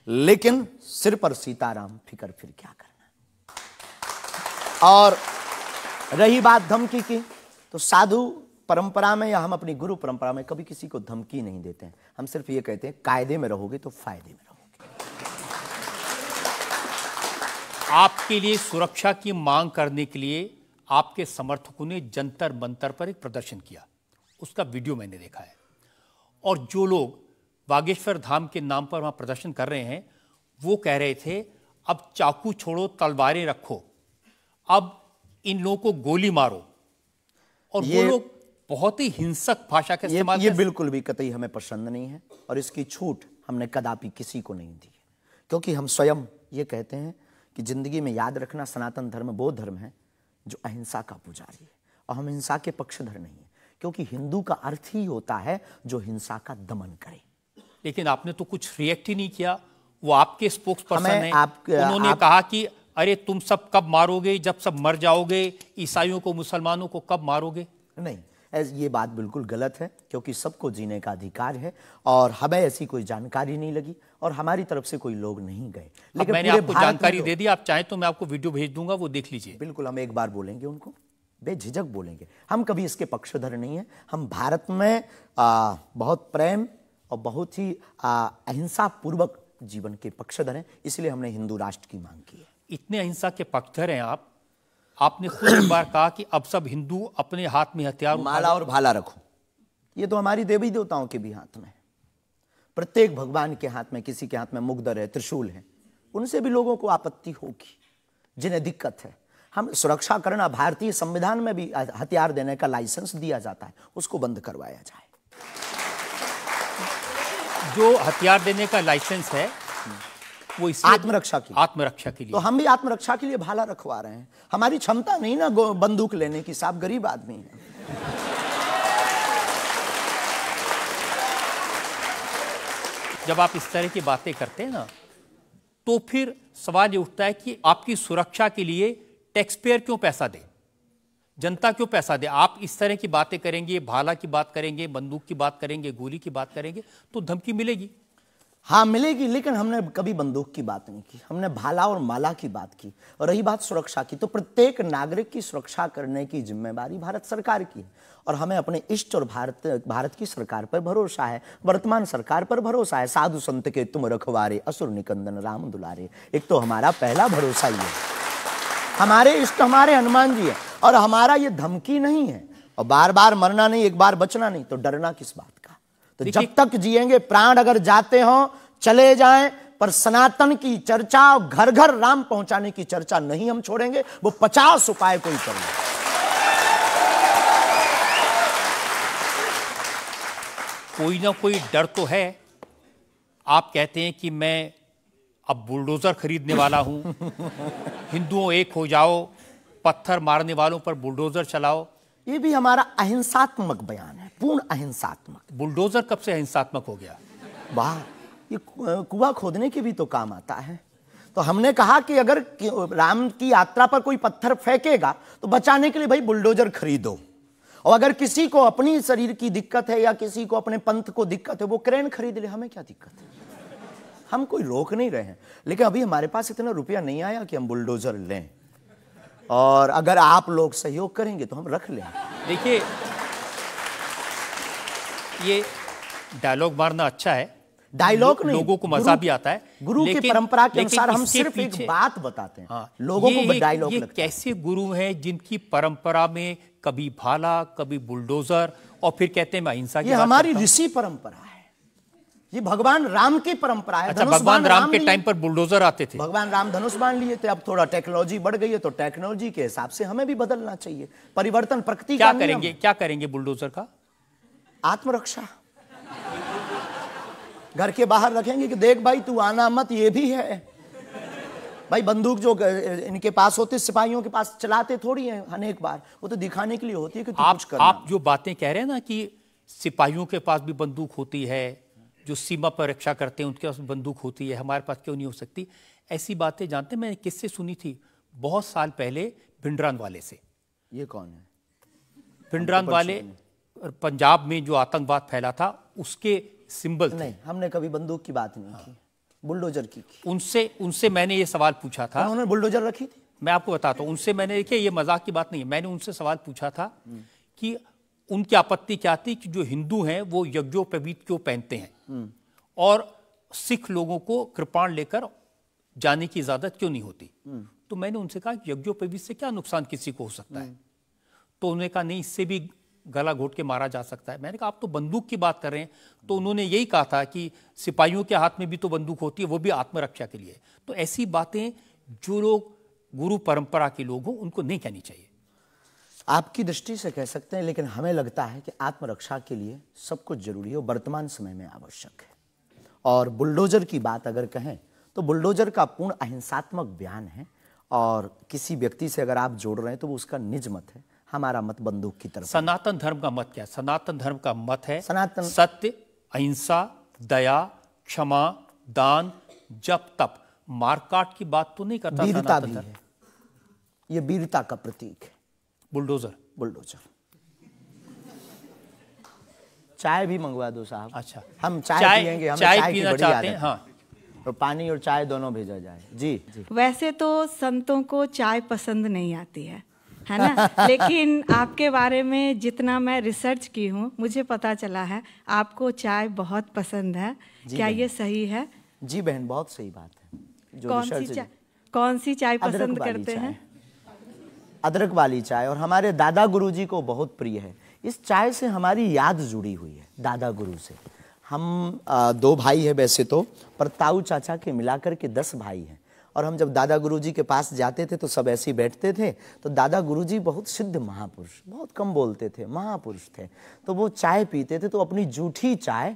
लेकिन सिर पर सीताराम, फिकर फिर क्या करना। और रही बात धमकी की, तो साधु परंपरा में या हम अपनी गुरु परंपरा में कभी किसी को धमकी नहीं देते हैं। हम सिर्फ ये कहते हैं कायदे में रहोगे तो फायदे में रहोगे। आपके लिए सुरक्षा की मांग करने के लिए आपके समर्थकों ने जंतर मंतर पर एक प्रदर्शन किया, उसका वीडियो मैंने देखा है। और जो लोग बागेश्वर धाम के नाम पर वहां प्रदर्शन कर रहे हैं, वो कह रहे थे अब चाकू छोड़ो, तलवारें रखो, अब इन लोगों को गोली मारो। और वो लोग बहुत ही हिंसक भाषा का इस्तेमाल ये बिल्कुल भी कतई हमें पसंद नहीं है, और इसकी छूट हमने कदापि किसी को नहीं दी है। क्योंकि हम स्वयं ये कहते हैं कि जिंदगी में याद रखना, सनातन धर्म वो धर्म है जो अहिंसा का पुजारी है, और हम हिंसा के पक्षधर नहीं है। क्योंकि हिंदू का अर्थ ही होता है जो हिंसा का दमन करे। लेकिन आपने तो कुछ रिएक्ट ही नहीं किया। वो आपके स्पोक्स पर्सन हैं, उन्होंने कहा कि अरे तुम सब कब मारोगे, जब सब मर जाओगे, ईसाइयों को मुसलमानों को कब मारोगे? नहीं, ये बात बिल्कुल गलत है, क्योंकि सबको जीने का अधिकार है और हमें ऐसी कोई जानकारी नहीं लगी और हमारी तरफ से कोई लोग नहीं गए। लेकिन मैंने आपको जानकारी दे दी, आप चाहें तो मैं आपको वीडियो भेज दूंगा, वो देख लीजिए। बिल्कुल, हम एक बार बोलेंगे उनको, बेझिझक बोलेंगे। हम कभी इसके पक्षधर नहीं है। हम भारत में बहुत प्रेम और बहुत ही अहिंसा पूर्वक जीवन के पक्षधर हैं, इसलिए हमने हिंदू राष्ट्र की मांग की है। इतने अहिंसा के पक्षधर हैं आप, आपने खुद एक बार कहा कि अब सब हिंदू अपने हाथ में हथियार, माला और भाला रखो। ये तो हमारी देवी देवताओं के भी हाथ में, प्रत्येक भगवान के हाथ में, किसी के हाथ में मुगदर है, त्रिशूल है, उनसे भी लोगों को आपत्ति होगी जिन्हें दिक्कत है। हम सुरक्षा करना, भारतीय संविधान में भी हथियार देने का लाइसेंस दिया जाता है, उसको बंद करवाया जाए। जो हथियार देने का लाइसेंस है वो आत्मरक्षा के लिए। तो हम भी आत्मरक्षा के लिए भाला रखवा रहे हैं। हमारी क्षमता नहीं ना बंदूक लेने की, साहब गरीब आदमी है। जब आप इस तरह की बातें करते हैं ना, तो फिर सवाल ये उठता है कि आपकी सुरक्षा के लिए टैक्स पेयर क्यों पैसा दे, जनता क्यों पैसा दे? आप इस तरह की बातें करेंगे, भाला की बात करेंगे, बंदूक की बात करेंगे, गोली की बात करेंगे, तो धमकी मिलेगी। हाँ मिलेगी, लेकिन हमने कभी बंदूक की बात नहीं की, हमने भाला और माला की बात की। और रही बात सुरक्षा की, तो प्रत्येक नागरिक की सुरक्षा करने की जिम्मेदारी भारत सरकार की है और हमें अपने इष्ट और भारत की सरकार पर भरोसा है, वर्तमान सरकार पर भरोसा है। साधु संत के तुम रखवारे, असुर निकंदन राम दुलारे, एक तो हमारा पहला भरोसा ही है। हमारे इष्ट हमारे हनुमान जी है और हमारा ये धमकी नहीं है। और बार बार मरना नहीं, एक बार बचना नहीं, तो डरना किस बात का? तो जब तक जिएंगे, प्राण अगर जाते हो चले जाएं, पर सनातन की चर्चा, घर घर राम पहुंचाने की चर्चा नहीं हम छोड़ेंगे। वो 50 उपाय कोई कर ले। कोई ना कोई डर तो है। आप कहते हैं कि मैं अब बुलडोजर खरीदने वाला हूं, हिंदुओं एक हो जाओ, पत्थर मारने वालों पर बुलडोजर चलाओ। ये भी हमारा अहिंसात्मक बयान है, पूर्ण अहिंसात्मक। बुलडोजर कब से अहिंसात्मक हो गया? वाह, ये कुआं खोदने के भी तो काम आता है। तो हमने कहा कि अगर राम की यात्रा पर कोई पत्थर फेंकेगा तो बचाने के लिए भाई बुलडोजर खरीदो, और अगर किसी को अपनी शरीर की दिक्कत है या किसी को अपने पंथ को दिक्कत है, वो क्रेन खरीद ले, हमें क्या दिक्कत है? हम कोई रोक नहीं रहे हैं, लेकिन अभी हमारे पास इतना रुपया नहीं आया कि हम बुलडोजर लें, और अगर आप लोग सहयोग करेंगे तो हम रख लें। देखिए, ये डायलॉग मारना अच्छा है, डायलॉग नहीं, लोगों को मजा भी आता है। गुरु की परंपरा के अनुसार हम सिर्फ एक बात बताते हैं। हाँ, लोगों को डायलॉग लगता है। कैसे गुरु हैं जिनकी परंपरा में कभी भाला, कभी बुलडोजर, और फिर कहते हैं मैं अहिंसा की बात करता हूं। ये हमारी ऋषि परंपरा है, ये भगवान राम की परंपरा है। अच्छा, भगवान राम के टाइम पर बुलडोजर आते थे, भगवान राम धनुष बाण लिए थे। अब थोड़ा टेक्नोलॉजी बढ़ गई है, तो टेक्नोलॉजी के हिसाब से हमें भी बदलना चाहिए। परिवर्तन प्रकृति का नियम है। क्या करेंगे बुलडोजर का? आत्मरक्षा। घर के बाहर रखेंगे कि देख भाई तू आना मत, ये भी है भाई। बंदूक जो इनके पास होती, सिपाहियों के पास चलाते थोड़ी है अनेक बार, वो तो दिखाने के लिए होती है कि तू कुछ करना। आप जो बातें कह रहे हैं ना कि सिपाहियों के पास भी बंदूक होती है, जो सीमा पर रक्षा करते हैं उनके पास बंदूक होती है, हमारे पास क्यों नहीं हो सकती? ऐसी बातें जानते हैं, मैंने किससे सुनी थी बहुत साल पहले, भिंडरान वाले से। ये कौन है? भिंडरान वाले पंजाब में जो आतंकवाद फैला था उसके सिंबल थे। नहीं, हमने कभी बंदूक की बात नहीं की, बुलडोजर की। उनसे मैंने ये सवाल पूछा था। उन्होंने बुलडोजर रखी थी। मैं आपको बताता हूं, उनसे मैंने, देखिए ये मजाक की बात नहीं है, मैंने उनसे सवाल पूछा था कि उनकी आपत्ति क्या थी कि जो हिंदू हैं वो यज्ञोपवीत क्यों पहनते हैं और सिख लोगों को कृपाण लेकर जाने की इजाजत क्यों नहीं होती। तो मैंने उनसे कहा कि यज्ञोपवीत से क्या नुकसान किसी को हो सकता है? तो उन्होंने कहा नहीं, इससे भी गला घोट के मारा जा सकता है। मैंने कहा आप तो बंदूक की बात कर रहे हैं। तो उन्होंने यही कहा था कि सिपाहियों के हाथ में भी तो बंदूक होती है, वो भी आत्मरक्षा के लिए। तो ऐसी बातें जो लोग गुरु परंपरा के लोग हों उनको नहीं कहनी चाहिए। आपकी दृष्टि से कह सकते हैं, लेकिन हमें लगता है कि आत्मरक्षा के लिए सब कुछ जरूरी है और वर्तमान समय में आवश्यक है। और बुलडोजर की बात अगर कहें तो बुलडोजर का पूर्ण अहिंसात्मक बयान है, और किसी व्यक्ति से अगर आप जोड़ रहे हैं तो वो उसका निज मत है। हमारा मत बंदूक की तरफ। सनातन धर्म का मत क्या है? सनातन धर्म का मत है सनातन सत्य, अहिंसा, दया, क्षमा, दान, जप, तप। मारकाट की बात तो नहीं करता वीरता सनातन भी धर्म। है, ये वीरता का प्रतीक है। बुलडोजर। बुलडोजर। चाय भी मंगवा दो साहब। अच्छा, हम चाय पियेंगे, हमें चाय की पीना बड़ी चाहते आदत हैं। है। हाँ, तो पानी और चाय दोनों भेजा जाए। जी जी। वैसे तो संतों को चाय पसंद नहीं आती है ना? लेकिन आपके बारे में जितना मैं रिसर्च की हूँ, मुझे पता चला है आपको चाय बहुत पसंद है। क्या ये सही है? जी बहन, बहुत सही बात है। जो कौन सी चाय पसंद करते हैं? अदरक वाली चाय, और हमारे दादा गुरुजी को बहुत प्रिय है। इस चाय से हमारी याद जुड़ी हुई है दादा गुरु से। हम 2 भाई हैं वैसे तो, पर ताऊ चाचा के मिलाकर के 10 भाई हैं। और हम जब दादा गुरुजी के पास जाते थे तो सब ऐसे ही बैठते थे। तो दादा गुरुजी बहुत सिद्ध महापुरुष, बहुत कम बोलते थे, महापुरुष थे। तो वो चाय पीते थे तो अपनी जूठी चाय,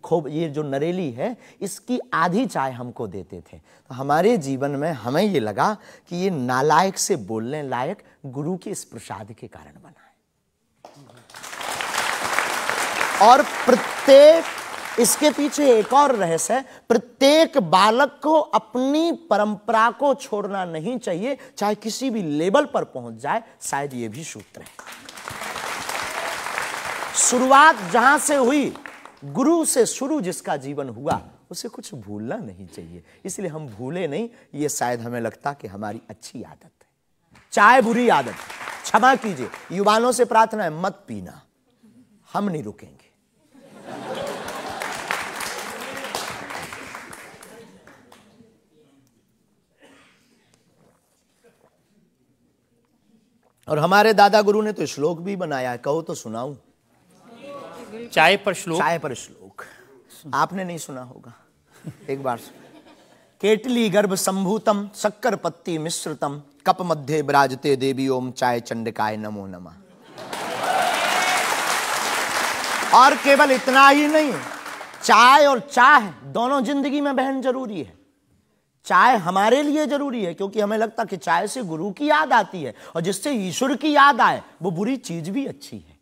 खूब ये जो नरेली है, इसकी आधी चाय हमको देते थे। तो हमारे जीवन में हमें ये लगा कि ये नालायक से बोलने लायक गुरु के इस प्रसाद के कारण बना है। और प्रत्येक, इसके पीछे एक और रहस्य है, प्रत्येक बालक को अपनी परंपरा को छोड़ना नहीं चाहिए, चाहे किसी भी लेवल पर पहुंच जाए। शायद ये भी सूत्र है। शुरुआत जहां से हुई, गुरु से शुरू जिसका जीवन हुआ, उसे कुछ भूलना नहीं चाहिए। इसलिए हम भूले नहीं, ये शायद हमें लगता कि हमारी अच्छी आदत है। चाय बुरी आदत, क्षमा कीजिए। युवानों से प्रार्थना है, मत पीना, हम नहीं रुकेंगे। और हमारे दादा गुरु ने तो श्लोक भी बनाया है, कहो तो सुनाऊं? चाय पर श्लोक। चाय पर श्लोक आपने नहीं सुना होगा, एक बार सुन। केटली गर्भ संभूतम शक्कर पत्ती मिश्रितम कप मध्य विराजते देवी ओम चाय चंडिकाय नमो नमः। और केवल इतना ही नहीं, चाय और चाह दोनों जिंदगी में बहन जरूरी है। चाय हमारे लिए जरूरी है क्योंकि हमें लगता कि चाय से गुरु की याद आती है, और जिससे ईश्वर की याद आए वो बुरी चीज भी अच्छी है।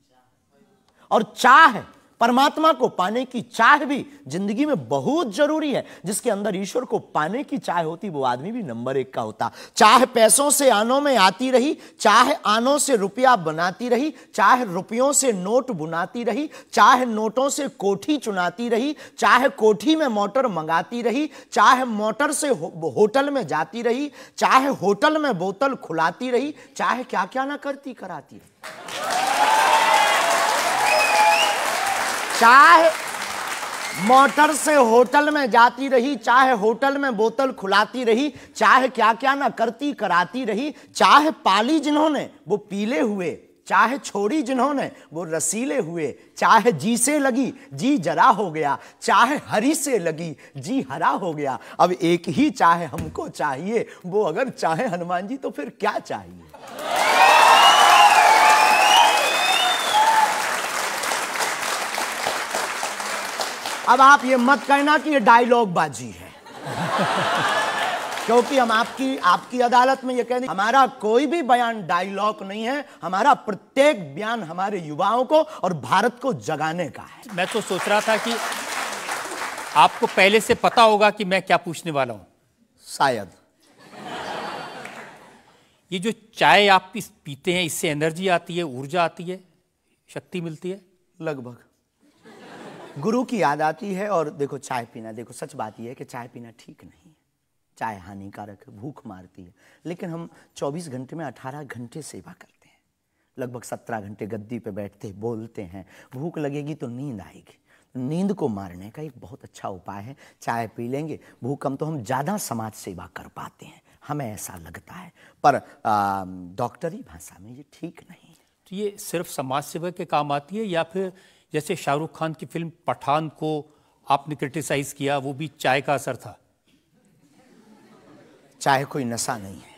और चाह, परमात्मा को पाने की चाह भी जिंदगी में बहुत जरूरी है। जिसके अंदर ईश्वर को पाने की चाह होती, वो आदमी भी नंबर 1 का होता। चाह पैसों से आनों में आती रही, चाह आनों से रुपया बनाती रही, चाह रुपयों से नोट बुनाती रही, चाह नोटों से कोठी चुनाती रही, चाह कोठी में मोटर मंगाती रही, चाह मोटर से होटल में जाती रही, चाह होटल में बोतल खुलाती रही, चाहे क्या क्या ना करती कराती रही। चाहे मोटर से होटल में जाती रही, चाहे होटल में बोतल खुलाती रही, चाहे क्या क्या ना करती कराती रही, चाहे पाली जिन्होंने वो पीले हुए, चाहे छोड़ी जिन्होंने वो रसीले हुए, चाहे जी से लगी जी जरा हो गया, चाहे हरी से लगी जी हरा हो गया। अब एक ही चाहे हमको चाहिए, वो अगर चाहे हनुमान जी तो फिर क्या चाहिए। अब आप ये मत कहना कि ये डायलॉग बाजी है क्योंकि हम आपकी अदालत में ये कहते हैं, हमारा कोई भी बयान डायलॉग नहीं है। हमारा प्रत्येक बयान हमारे युवाओं को और भारत को जगाने का है। मैं तो सोच रहा था कि आपको पहले से पता होगा कि मैं क्या पूछने वाला हूं। शायद ये जो चाय आप पीते हैं, इससे एनर्जी आती है, ऊर्जा आती है, शक्ति मिलती है? लगभग गुरु की याद आती है। और देखो चाय पीना, देखो सच बात यह है कि चाय पीना ठीक नहीं है, चाय हानिकारक है, भूख मारती है। लेकिन हम 24 घंटे में 18 घंटे सेवा करते हैं, लगभग 17 घंटे गद्दी पे बैठते बोलते हैं। भूख लगेगी तो नींद आएगी, नींद को मारने का एक बहुत अच्छा उपाय है चाय पी लेंगे। भूख कम तो हम ज़्यादा समाज सेवा कर पाते हैं, हमें ऐसा लगता है, पर डॉक्टरी भाषा में ये ठीक नहीं है। तो ये सिर्फ समाज सेवा के काम आती है, या फिर जैसे शाहरुख खान की फिल्म पठान को आपने क्रिटिसाइज किया, वो भी चाय का असर था? चाय कोई नशा नहीं है,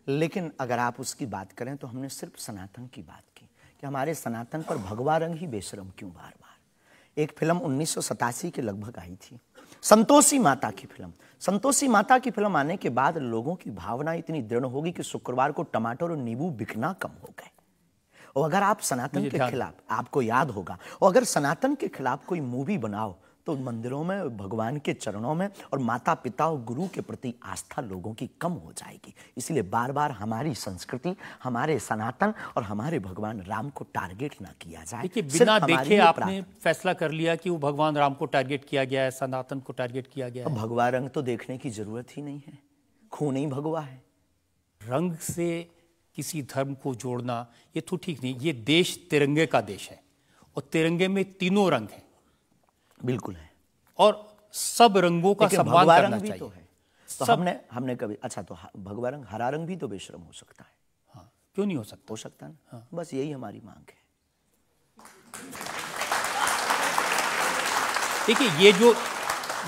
लेकिन अगर आप उसकी बात करें तो हमने सिर्फ सनातन की बात की कि हमारे सनातन पर भगवा रंग ही बेशरम क्यों बार बार। एक फिल्म 1987 के लगभग आई थी, संतोषी माता की फिल्म। संतोषी माता की फिल्म आने के बाद लोगों की भावना इतनी दृढ़ होगी कि शुक्रवार को टमाटर और नींबू बिकना कम हो गए। और अगर आप सनातन के खिलाफ, आपको याद होगा, और अगर सनातन के खिलाफ कोई मूवी बनाओ तो मंदिरों में, भगवान के चरणों में और माता पिता और गुरु के प्रति आस्था लोगों की कम हो जाएगी। इसलिए बार बार हमारी संस्कृति, हमारे सनातन और हमारे भगवान राम को टारगेट ना किया जाए। देखिए, बिना देखे आपने फैसला कर लिया कि वो भगवान राम को टारगेट किया गया है, सनातन को टारगेट किया गया है। भगवा रंग तो देखने की जरूरत ही नहीं है, खून ही भगवा है। रंग से किसी धर्म को जोड़ना ये तो ठीक नहीं। ये देश तिरंगे का देश है और तिरंगे में तीनों रंग हैं। बिल्कुल है, और सब रंगों का सम्मान करना चाहिए। तो है तो हमने कभी, अच्छा तो भगवा रंग, हरा रंग भी तो बेशर्म हो सकता है। हाँ, क्यों नहीं हो सकता? हो सकता है ना। हाँ। बस यही हमारी मांग है। देखिए,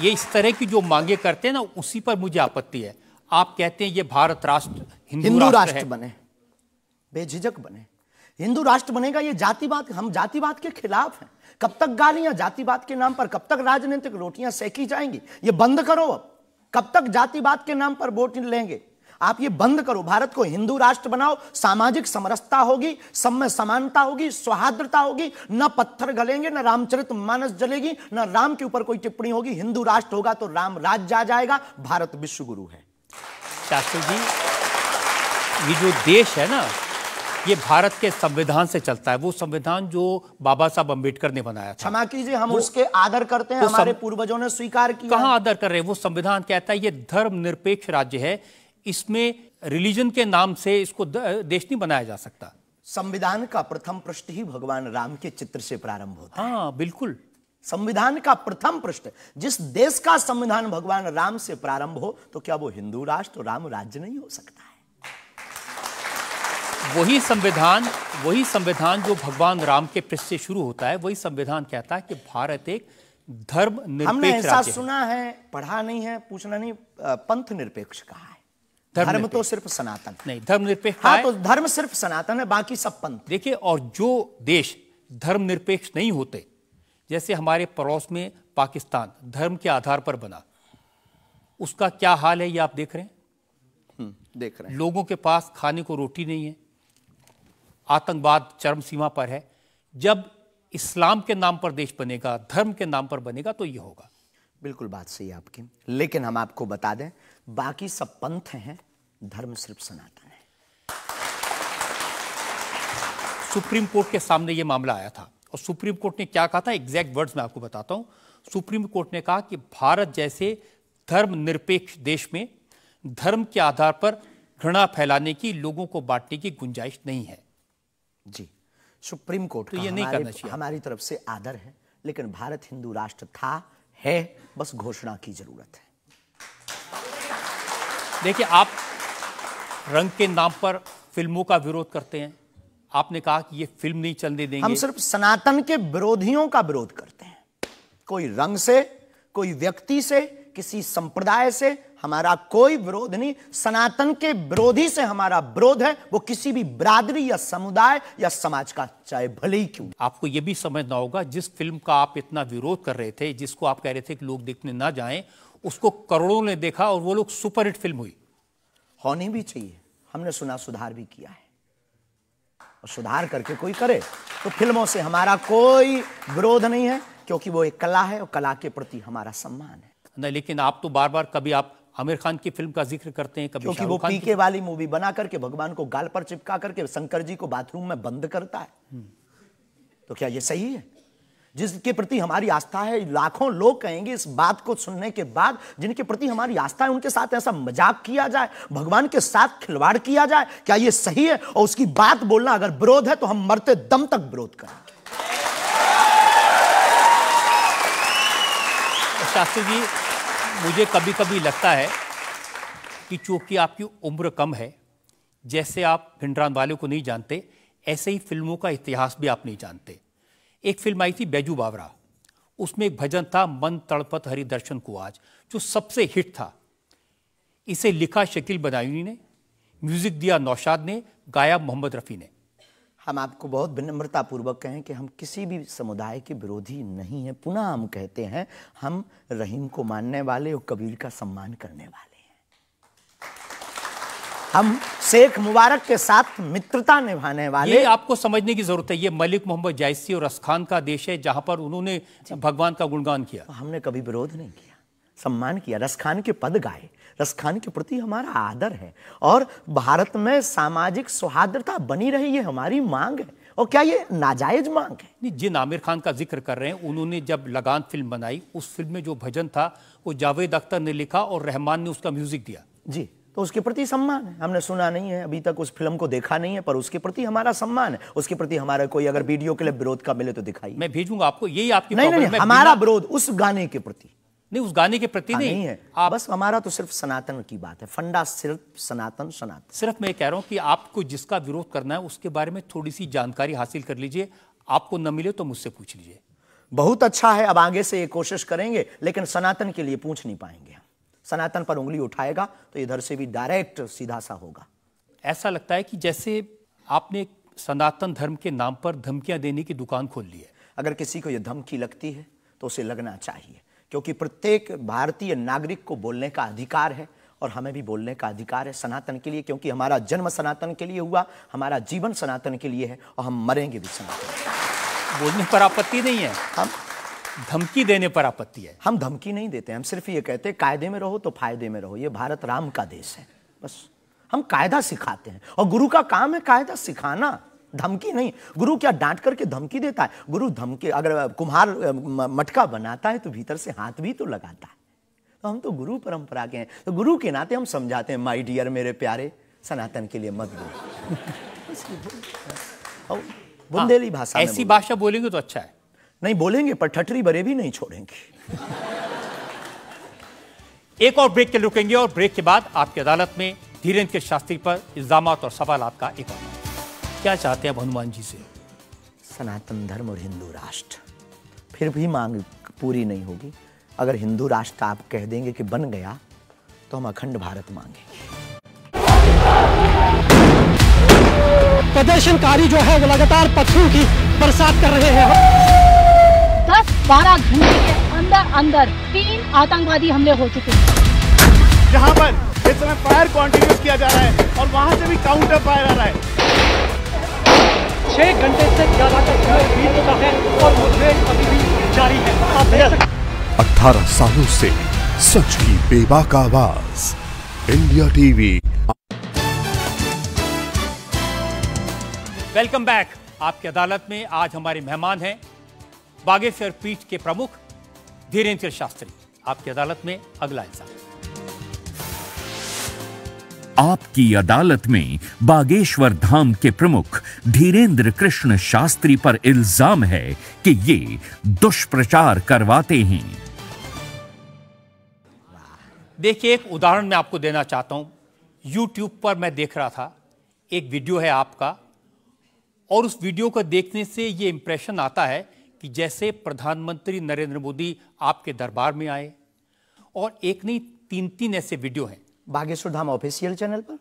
ये इस तरह की जो मांगे करते हैं ना, उसी पर मुझे आपत्ति है। आप कहते हैं ये भारत राष्ट्र हिंदू राष्ट्र बने, बेझिझक बने, हिंदू राष्ट्र बनेगा। ये जातिवाद, हम जातिवाद के खिलाफ हैं। कब तक गालियां जातिवाद के नाम पर, कब तक राजनीतिक रोटियां सेकी जाएंगी? ये बंद करो अब। कब तक जातिवाद के नाम पर वोट लेंगे? आप ये बंद करो। भारत को हिंदू राष्ट्र बनाओ, सामाजिक समरसता होगी, सब में समानता होगी, सौहार्दता होगी, न पत्थर गलेंगे, न रामचरितमानस जलेगी, न राम के ऊपर कोई टिप्पणी होगी। हिंदू राष्ट्र होगा तो राम राज्य आ जाएगा। भारत विश्व गुरु है। शास्त्री जी, ये जो देश है ना, ये भारत के संविधान से चलता है। वो संविधान जो बाबा साहब अंबेडकर ने बनाया था। क्षमा कीजिए, हम उसके आदर करते हैं, हमारे पूर्वजों ने स्वीकार किया। कहां आदर कर रहे हैं? वो संविधान कहता है ये धर्मनिरपेक्ष राज्य है, इसमें रिलीजन के नाम से इसको देश नहीं बनाया जा सकता। संविधान का प्रथम पृष्ठ ही भगवान राम के चित्र से प्रारंभ होता है। हाँ, बिल्कुल। संविधान का प्रथम पृष्ठ, जिस देश का संविधान भगवान राम से प्रारंभ हो, तो क्या वो हिंदू राष्ट्र, राम राज्य नहीं हो सकता है? वही संविधान जो भगवान राम के पृष्ठ से शुरू होता है, वही संविधान कहता है कि भारत एक धर्म निरपेक्ष हमने ऐसा राज्य सुना है, पढ़ा नहीं है, पूछना नहीं, पंथ निरपेक्ष कहा है। धर्म तो सिर्फ सनातन नहीं, धर्मनिरपेक्ष। हाँ, तो धर्म सिर्फ सनातन है, बाकी सब पंथ। देखिए, और जो देश धर्मनिरपेक्ष नहीं होते, जैसे हमारे पड़ोस में पाकिस्तान धर्म के आधार पर बना, उसका क्या हाल है ये आप देख रहे हैं। देख रहे हैं। लोगों के पास खाने को रोटी नहीं है, आतंकवाद चरम सीमा पर है। जब इस्लाम के नाम पर देश बनेगा, धर्म के नाम पर बनेगा, तो ये होगा। बिल्कुल बात सही है आपकी, लेकिन हम आपको बता दें, बाकी सब पंथ हैं, धर्म सिर्फ सनातन है। सुप्रीम कोर्ट के सामने ये मामला आया था और सुप्रीम कोर्ट ने क्या कहा था, एग्जैक्ट वर्ड्स मैं आपको बताता हूं। सुप्रीम कोर्ट ने कहा कि भारत जैसे धर्मनिरपेक्ष देश में धर्म के आधार पर घृणा फैलाने की, लोगों को बांटने की गुंजाइश नहीं है। जी, सुप्रीम कोर्ट तो ये नहीं करना चाहिए। हमारी तरफ से आदर है, लेकिन भारत हिंदू राष्ट्र था, है, बस घोषणा की जरूरत है। देखिए, आप रंग के नाम पर फिल्मों का विरोध करते हैं। आपने कहा कि ये फिल्म नहीं चलने देंगे। हम सिर्फ सनातन के विरोधियों का विरोध करते हैं। कोई रंग से, कोई व्यक्ति से, किसी संप्रदाय से हमारा कोई विरोध नहीं। सनातन के विरोधी से हमारा विरोध है, वो किसी भी बिरादरी या समुदाय या समाज का, चाहे भले ही क्यों। आपको यह भी समझना होगा, जिस फिल्म का आप इतना विरोध कर रहे थे, जिसको आप कह रहे थे कि लोग देखने ना जाएं, उसको करोड़ों ने देखा और वो लोग सुपरहिट फिल्म हुई। होनी भी चाहिए। हमने सुना सुधार भी किया है, और सुधार करके कोई करे तो फिल्मों से हमारा कोई विरोध नहीं है, क्योंकि वो एक कला है और कला के प्रति हमारा सम्मान है। नहीं, लेकिन आप तो बार बार, कभी आप आमिर खान की फिल्म का जिक्र करते हैं, कभी क्योंकि वो पीके वाली मूवी बना करके भगवान को गाल पर चिपका करके शंकर जी को बाथरूम में बंद करता है। तो क्या ये सही है? जिसके प्रति हमारी आस्था है, लाखों लोग कहेंगे इस बात को सुनने के बाद, जिनके प्रति हमारी आस्था है, उनके साथ ऐसा मजाक किया जाए, भगवान के साथ खिलवाड़ किया जाए, क्या ये सही है? और उसकी बात बोलना अगर विरोध है तो हम मरते दम तक विरोध करेंगे। शास्त्री जी, मुझे कभी कभी लगता है कि चूंकि आपकी उम्र कम है, जैसे आप भिंडरान वाले को नहीं जानते, ऐसे ही फिल्मों का इतिहास भी आप नहीं जानते। एक फिल्म आई थी बैजू बावरा, उसमें एक भजन था, मन तड़पत हरि दर्शन को आज, जो सबसे हिट था। इसे लिखा शकील बदायूनी ने, म्यूजिक दिया नौशाद ने, गाया मोहम्मद रफ़ी ने। हम आपको बहुत विनम्रता पूर्वक कहें कि हम किसी भी समुदाय के विरोधी नहीं हैं। पुनः हम कहते हैं, हम रहीम को मानने वाले और कबीर का सम्मान करने वाले हैं। हम शेख मुबारक के साथ मित्रता निभाने वाले। ये आपको समझने की जरूरत है, ये मलिक मोहम्मद जायसी और रसखान का देश है जहां पर उन्होंने भगवान का गुणगान किया। हमने कभी विरोध नहीं किया, सम्मान किया, रसखान के पद गाए, रसखान के प्रति हमारा आदर है और भारत में सामाजिक सौहार्दता बनी रही, ये हमारी मांग है। और क्या ये नाजायज मांग है? नहीं, जिन आमिर खान का जिक्र कर रहे हैं, उन्होंने जब लगान फिल्म बनाई, उस फिल्म में जो भजन था वो जावेद अख्तर ने लिखा और रहमान ने उसका म्यूजिक दिया। जी, तो उसके प्रति सम्मान है। हमने सुना नहीं है, अभी तक उस फिल्म को देखा नहीं है, पर उसके प्रति हमारा सम्मान है। उसके प्रति हमारा कोई अगर वीडियो के लिए विरोध का मिले तो दिखाइए। मैं भेजूंगा आपको, यही आपकी नहीं, प्रॉब्लम है। हमारा विरोध उस गाने के प्रति नहीं, उस गाने के प्रति नहीं है। बस हमारा तो सिर्फ सनातन की बात है, फंडा सिर्फ सनातन। सिर्फ मैं कह रहा हूं कि आपको जिसका विरोध करना है उसके बारे में थोड़ी सी जानकारी हासिल कर लीजिए। आपको न मिले तो मुझसे पूछ लीजिए। बहुत अच्छा है, अब आगे से ये कोशिश करेंगे, लेकिन सनातन के लिए पूछ नहीं पाएंगे। सनातन पर उंगली उठाएगा तो इधर से भी डायरेक्ट सीधा सा होगा। ऐसा लगता है कि जैसे आपने सनातन धर्म के नाम पर धमकियां देने की दुकान खोल ली है। अगर किसी को यह धमकी लगती है तो उसे लगना चाहिए, क्योंकि प्रत्येक भारतीय नागरिक को बोलने का अधिकार है और हमें भी बोलने का अधिकार है सनातन के लिए, क्योंकि हमारा जन्म सनातन के लिए हुआ, हमारा जीवन सनातन के लिए है और हम मरेंगे भी सनातन। बोलने पर आपत्ति नहीं है, हम धमकी देने पर आपत्ति है। हम धमकी नहीं देते, हम सिर्फ ये कहते हैं कायदे में रहो तो फायदे में रहो। ये भारत राम का देश है, बस हम कायदा सिखाते हैं और गुरु का काम है कायदा सिखाना, धमकी नहीं। गुरु क्या डांट करके धमकी देता है? गुरु धमकी, अगर कुम्हार मटका बनाता है तो भीतर से हाथ भी तो लगाता है। तो हम तो गुरु परंपरा के हैं, तो गुरु के नाते हम समझाते हैं, माय डियर, मेरे प्यारे, सनातन के लिए मत बोलो। बुंदेली भाषा में ऐसी भाषा बोलेंगे तो अच्छा है। नहीं बोलेंगे, पर ठठरी बरे भी नहीं छोड़ेंगे। एक और ब्रेक के लिए रुकेंगे और ब्रेक के बाद आपकी अदालत में धीरेन्द्र के शास्त्री पर इल्जामात और सवालात का एक और। क्या चाहते हैं हनुमान जी से? सनातन धर्म और हिंदू राष्ट्र। फिर भी मांग पूरी नहीं होगी। अगर हिंदू राष्ट्र आप कह देंगे कि बन गया तो हम अखंड भारत मांगेंगे। प्रदर्शनकारी जो है वो लगातार पत्थरों की बरसात कर रहे हैं। 10-12 घंटे के अंदर अंदर 3 आतंकवादी हमले हो चुके हैं। जहां पर इस समय फायर कंटिन्यू किया जा रहा है और वहां से भी काउंटर फायर आ रहा है। 6 घंटे से ज्यादा का समय बीत चुका है और मुठभेड़ अभी भी जारी है। आप देख सकते हैं। 18 सालों से सच की बेबाक आवाज, इंडिया टीवी। Welcome back. आपकी अदालत में आज हमारे मेहमान हैं बागेश्वर पीठ के प्रमुख धीरेन्द्र शास्त्री। आपकी अदालत में अगला इल्जाम। आपकी अदालत में बागेश्वर धाम के प्रमुख धीरेन्द्र कृष्ण शास्त्री पर इल्जाम है कि ये दुष्प्रचार करवाते हैं। देखिए, एक उदाहरण मैं आपको देना चाहता हूं। YouTube पर मैं देख रहा था, एक वीडियो है आपका, और उस वीडियो को देखने से ये इंप्रेशन आता है कि जैसे प्रधानमंत्री नरेंद्र मोदी आपके दरबार में आए, और एक नहीं 3 ऐसे वीडियो हैं बागेश्वर धाम ऑफिशियल चैनल पर।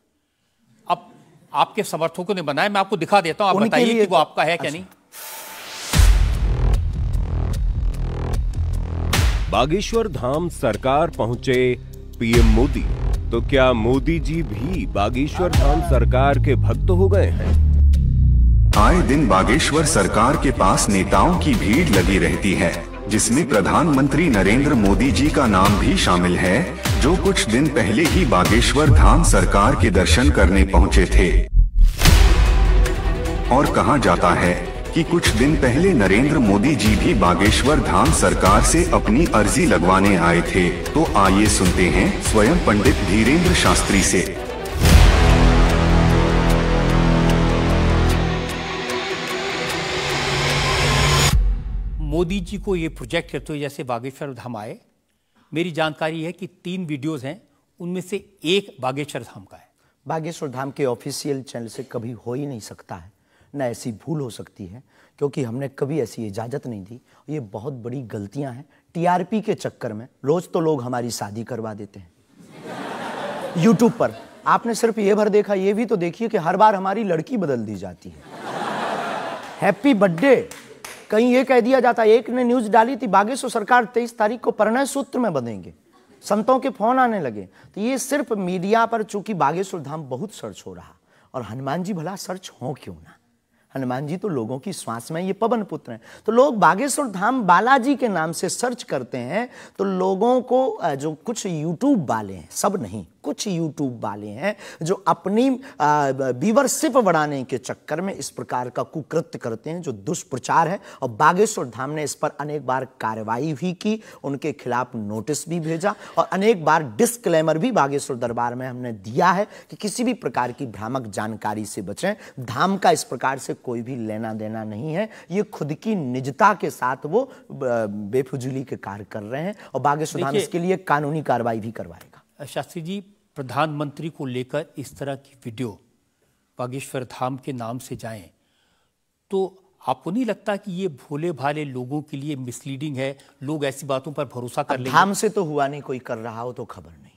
अब आपके समर्थकों ने बनाया, मैं आपको दिखा देता हूं, आप बताइए कि वो आपका है क्या नहीं। बागेश्वर धाम सरकार पहुंचे पीएम मोदी, तो क्या मोदी जी भी बागेश्वर धाम सरकार के भक्त हो गए हैं? आए दिन बागेश्वर सरकार के पास नेताओं की भीड़ लगी रहती है, जिसमें प्रधानमंत्री नरेंद्र मोदी जी का नाम भी शामिल है, जो कुछ दिन पहले ही बागेश्वर धाम सरकार के दर्शन करने पहुंचे थे। और कहा जाता है कि कुछ दिन पहले नरेंद्र मोदी जी भी बागेश्वर धाम सरकार से अपनी अर्जी लगवाने आए थे। तो आइए सुनते हैं स्वयं पंडित धीरेन्द्र शास्त्री से। मोदी जी को ये प्रोजेक्ट करते हुए जैसे बागेश्वर धाम आए, मेरी जानकारी है कि 3 वीडियोस हैं, उनमें से एक बागेश्वर धाम का है। बागेश्वर धाम के ऑफिशियल चैनल से कभी हो ही नहीं सकता है, न ऐसी भूल हो सकती है, क्योंकि हमने कभी ऐसी इजाज़त नहीं दी। ये बहुत बड़ी गलतियां हैं। टीआरपी के चक्कर में रोज तो लोग हमारी शादी करवा देते हैं यूट्यूब पर। आपने सिर्फ ये भर देखा, ये भी तो देखिए कि हर बार हमारी लड़की बदल दी जाती है। हैप्पी बर्थडे कहीं ये कह दिया जाता है। एक ने न्यूज डाली थी, बागेश्वर सरकार 23 तारीख को परिणय सूत्र में बंधेंगे। संतों के फोन आने लगे। तो ये सिर्फ मीडिया पर, चूंकि बागेश्वर धाम बहुत सर्च हो रहा, और हनुमान जी भला सर्च हो क्यों ना, हनुमान जी तो लोगों की श्वास में, ये पवन पुत्र हैं। तो लोग बागेश्वर धाम बालाजी के नाम से सर्च करते हैं, तो लोगों को जो कुछ यूट्यूब वाले हैं, सब नहीं, कुछ यूट्यूब वाले हैं जो अपनी व्यूअरशिप बढ़ाने के चक्कर में इस प्रकार का कुकृत्य करते हैं, जो दुष्प्रचार है। और बागेश्वर धाम ने इस पर अनेक बार कार्रवाई भी की, उनके खिलाफ नोटिस भी भेजा, और अनेक बार डिस्क्लेमर भी बागेश्वर दरबार में हमने दिया है कि किसी भी प्रकार की भ्रामक जानकारी से बचें। धाम का इस प्रकार से कोई भी लेना देना नहीं है, ये खुद की निजता के साथ वो बेफुजूली के कार्य कर रहे हैं, और बागेश्वर धाम इसके लिए कानूनी कार्रवाई भी करवाएगा। शास्त्री जी, प्रधानमंत्री को लेकर इस तरह की वीडियो बागेश्वर धाम के नाम से जाएं, तो आपको नहीं लगता कि ये भोले भाले लोगों के लिए मिसलीडिंग है? लोग ऐसी बातों पर भरोसा कर लेंगे। धाम से तो हुआ नहीं, कोई कर रहा हो तो खबर नहीं है,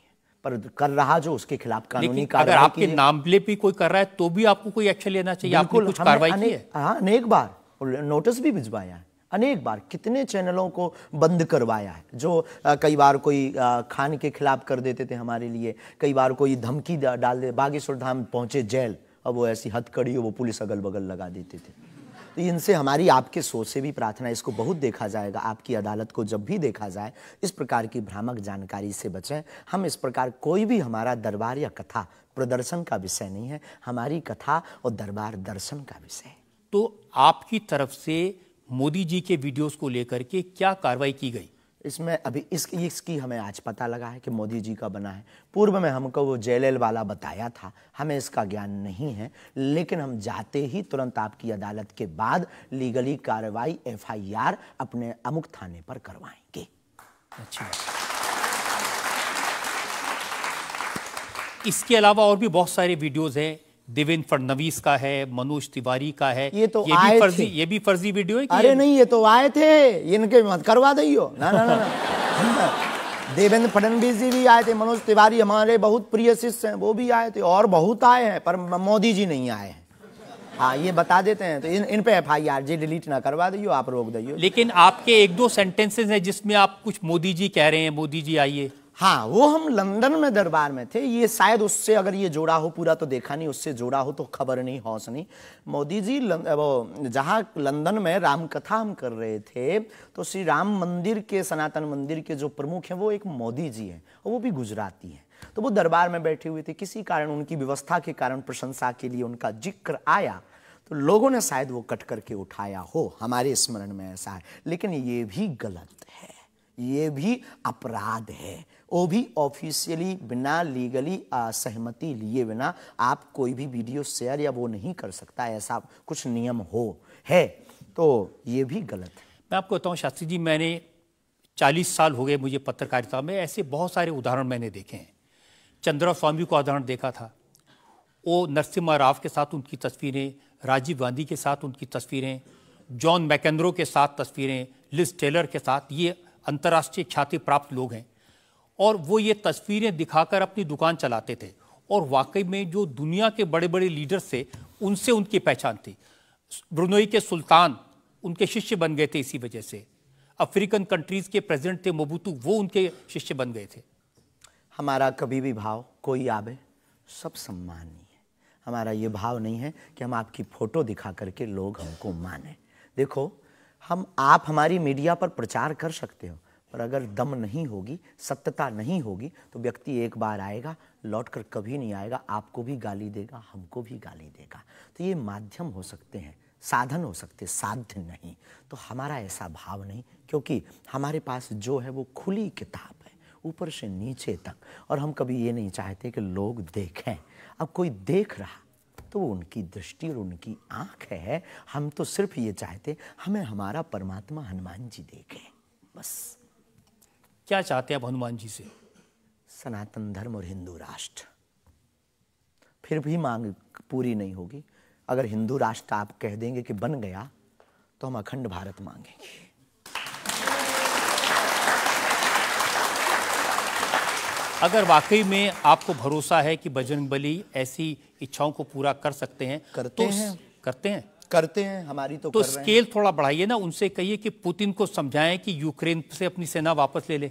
पर कर रहा जो उसके खिलाफ कानूनी कार्रवाई। अगर आपके नाम पे कोई कर रहा है तो भी आपको कोई एक्शन लेना चाहिए। आपने कुछ कार्रवाई की है? हाँ, अनेक बार नोटिस भी भिजवाया है, अनेक बार कितने चैनलों को बंद करवाया है, जो कई बार कोई खान के खिलाफ कर देते थे हमारे लिए, कई बार कोई धमकी डाल दे। बागेश्वर धाम पहुंचे जेल, अब वो ऐसी हथकड़ी हो, वो पुलिस अगल बगल लगा देते थे। तो इनसे हमारी आपके सोच से भी प्रार्थना है, इसको बहुत देखा जाएगा, आपकी अदालत को जब भी देखा जाए, इस प्रकार की भ्रामक जानकारी से बचें। हम इस प्रकार, कोई भी हमारा दरबार या कथा प्रदर्शन का विषय नहीं है, हमारी कथा और दरबार दर्शन का विषय है। तो आपकी तरफ से मोदी जी के वीडियोस को लेकर के क्या कार्रवाई की गई? इसमें अभी इसकी हमें आज पता लगा है कि मोदी जी का बना है। पूर्व में हमको वो जेएलएल वाला बताया था, हमें इसका ज्ञान नहीं है, लेकिन हम जाते ही तुरंत आपकी अदालत के बाद लीगली कार्रवाई FIR अपने अमुक थाने पर करवाएंगे। अच्छा, इसके अलावा और भी बहुत सारे वीडियोस हैं। देवेंद्र फडणवीस का है, मनोज तिवारी का है, ये भी फर्जी वीडियो है। अरे नहीं, ये तो आए थे, इनके मत करवा दियो ना ना ना, ना। देवेंद्र फडणवीस जी भी आए थे, मनोज तिवारी हमारे बहुत प्रिय शिष्य हैं, वो भी आए थे, और बहुत आए हैं, पर मोदी जी नहीं आए हैं। हाँ, ये बता देते हैं, तो इन पे FIR जी डिलीट ना करवा दियो, आप रोक दियो। लेकिन आपके 1-2 सेंटेंसेस हैं जिसमें आप कुछ मोदी जी कह रहे हैं, मोदी जी आइए। हाँ, वो हम लंदन में दरबार में थे, ये शायद उससे अगर ये जोड़ा हो, पूरा तो देखा नहीं, उससे जोड़ा हो तो खबर नहीं, हौस नहीं। मोदी जी वो जहाँ लंदन में राम कथा हम कर रहे थे, तो श्री राम मंदिर के, सनातन मंदिर के जो प्रमुख हैं वो एक मोदी जी हैं, और वो भी गुजराती हैं। तो वो दरबार में बैठे हुए थे, किसी कारण उनकी व्यवस्था के कारण प्रशंसा के लिए उनका जिक्र आया, तो लोगों ने शायद वो कट करके उठाया हो, हमारे स्मरण में ऐसा है। लेकिन ये भी गलत है, ये भी अपराध है, वो भी ऑफिशियली बिना लीगली सहमति लिए बिना आप कोई भी वीडियो शेयर या वो नहीं कर सकता, ऐसा कुछ नियम है, तो ये भी गलत है। मैं आपको बताऊं शास्त्री जी, मैंने 40 साल हो गए मुझे पत्रकारिता में, ऐसे बहुत सारे उदाहरण मैंने देखे हैं। चंद्रा स्वामी को उदाहरण देखा था, वो नरसिम्हा राव के साथ उनकी तस्वीरें, राजीव गांधी के साथ उनकी तस्वीरें, जॉन मैकेंद्रो के साथ तस्वीरें, लिज टेलर के साथ, ये अंतर्राष्ट्रीय ख्याति प्राप्त लोग हैं, और वो ये तस्वीरें दिखाकर अपनी दुकान चलाते थे, और वाकई में जो दुनिया के बड़े बड़े लीडर्स थे उनसे उनकी पहचान थी। ब्रुनई के सुल्तान उनके शिष्य बन गए थे इसी वजह से। अफ्रीकन कंट्रीज के प्रेसिडेंट थे मोबुतू, वो उनके शिष्य बन गए थे। हमारा कभी भी भाव, कोई आवे सब सम्मानीय है, हमारा ये भाव नहीं है कि हम आपकी फोटो दिखा करके लोग हमको माने। देखो, आप हमारी मीडिया पर प्रचार कर सकते हो, पर अगर दम नहीं होगी, सत्यता नहीं होगी, तो व्यक्ति एक बार आएगा, लौटकर कभी नहीं आएगा, आपको भी गाली देगा, हमको भी गाली देगा। तो ये माध्यम हो सकते हैं, साधन हो सकते, साध्य नहीं। तो हमारा ऐसा भाव नहीं, क्योंकि हमारे पास जो है वो खुली किताब है, ऊपर से नीचे तक, और हम कभी ये नहीं चाहते कि लोग देखें। अब कोई देख रहा तो वो उनकी दृष्टि और उनकी आंख है, हम तो सिर्फ ये चाहते हमें हमारा परमात्मा हनुमान जी देखे, बस। क्या चाहते हैं आप हनुमान जी से? सनातन धर्म और हिंदू राष्ट्र। फिर भी मांग पूरी नहीं होगी। अगर हिंदू राष्ट्र आप कह देंगे कि बन गया, तो हम अखंड भारत मांगेंगे। अगर वाकई में आपको भरोसा है कि बजरंगबली ऐसी इच्छाओं को पूरा कर सकते हैं, करते हैं, हमारी तो स्केल थोड़ा बढ़ाइए ना, उनसे कहिए कि पुतिन को समझाएं कि यूक्रेन से अपनी सेना वापस ले ले।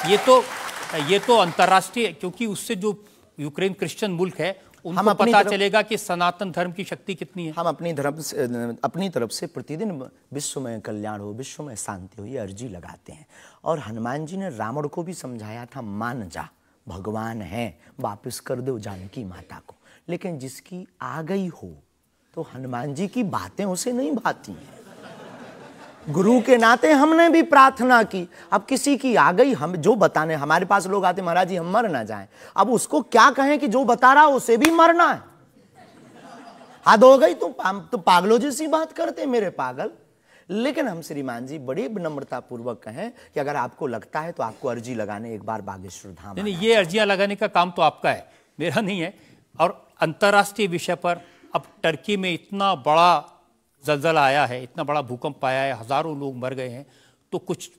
ये तो अंतर्राष्ट्रीय, क्योंकि उससे जो यूक्रेन क्रिश्चियन मुल्क है उनको पता चलेगा कि सनातन धर्म की शक्ति कितनी है। हम अपनी तरफ से प्रतिदिन विश्व में कल्याण हो, विश्व में शांति हो, ये अर्जी लगाते हैं। और हनुमान जी ने रावण को भी समझाया था, मान जा, भगवान है, वापस कर दो जानकी माता को। लेकिन जिसकी आ गई हो तो हनुमान जी की बातें उसे नहीं भाती हैं। गुरु के नाते हमने भी प्रार्थना की। अब किसी की आ गई, हम जो बताने, हमारे पास लोग आते, महाराज जी हम मर ना जाएं। अब उसको क्या कहें कि जो बता रहा उसे भी मरना है। हद हो गई, तो पागलों जैसी बात करते मेरे पागल। लेकिन हम श्रीमान जी बड़ी विनम्रता पूर्वक कहें कि अगर आपको लगता है तो आपको अर्जी लगाने एक बार बागेश्वर धाम। नहीं, ये अर्जियां लगाने का काम तो आपका है, मेरा नहीं है। और अंतर्राष्ट्रीय विषय पर अब टर्की में इतना बड़ा जलजला आया है, इतना बड़ा भूकंप आया है, हजारों लोग मर गए हैं, तो कुछ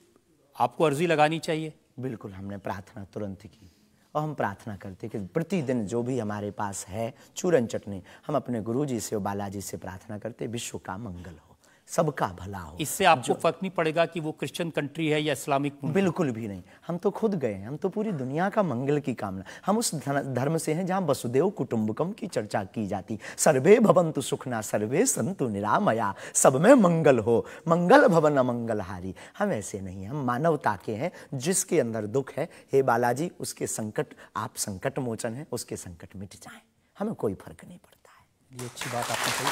आपको अर्जी लगानी चाहिए। बिल्कुल, हमने प्रार्थना तुरंत की और हम प्रार्थना करते कि प्रतिदिन जो भी हमारे पास है चूरन चटनी, हम अपने गुरुजी से और बालाजी से प्रार्थना करते विश्व का मंगल हो, सबका भला हो। इससे आपको फर्क नहीं पड़ेगा कि वो क्रिश्चियन कंट्री है या इस्लामिक? बिल्कुल भी नहीं। हम तो खुद गए, हम तो पूरी दुनिया का मंगल की कामना। हम उस धर्म से हैं जहाँ वसुदेव कुटुंबकम की चर्चा की जाती। सर्वे भवन्तु सुखना सर्वे सन्तु निरामया, सब में मंगल हो, मंगल भवन अमंगलहारी। हम ऐसे नहीं, हम मानवता के हैं। जिसके अंदर दुख है, हे बालाजी उसके संकट, आप संकट मोचन है, उसके संकट मिट जाएं, हमें कोई फर्क नहीं पड़ता है। ये अच्छी बात आपने कही।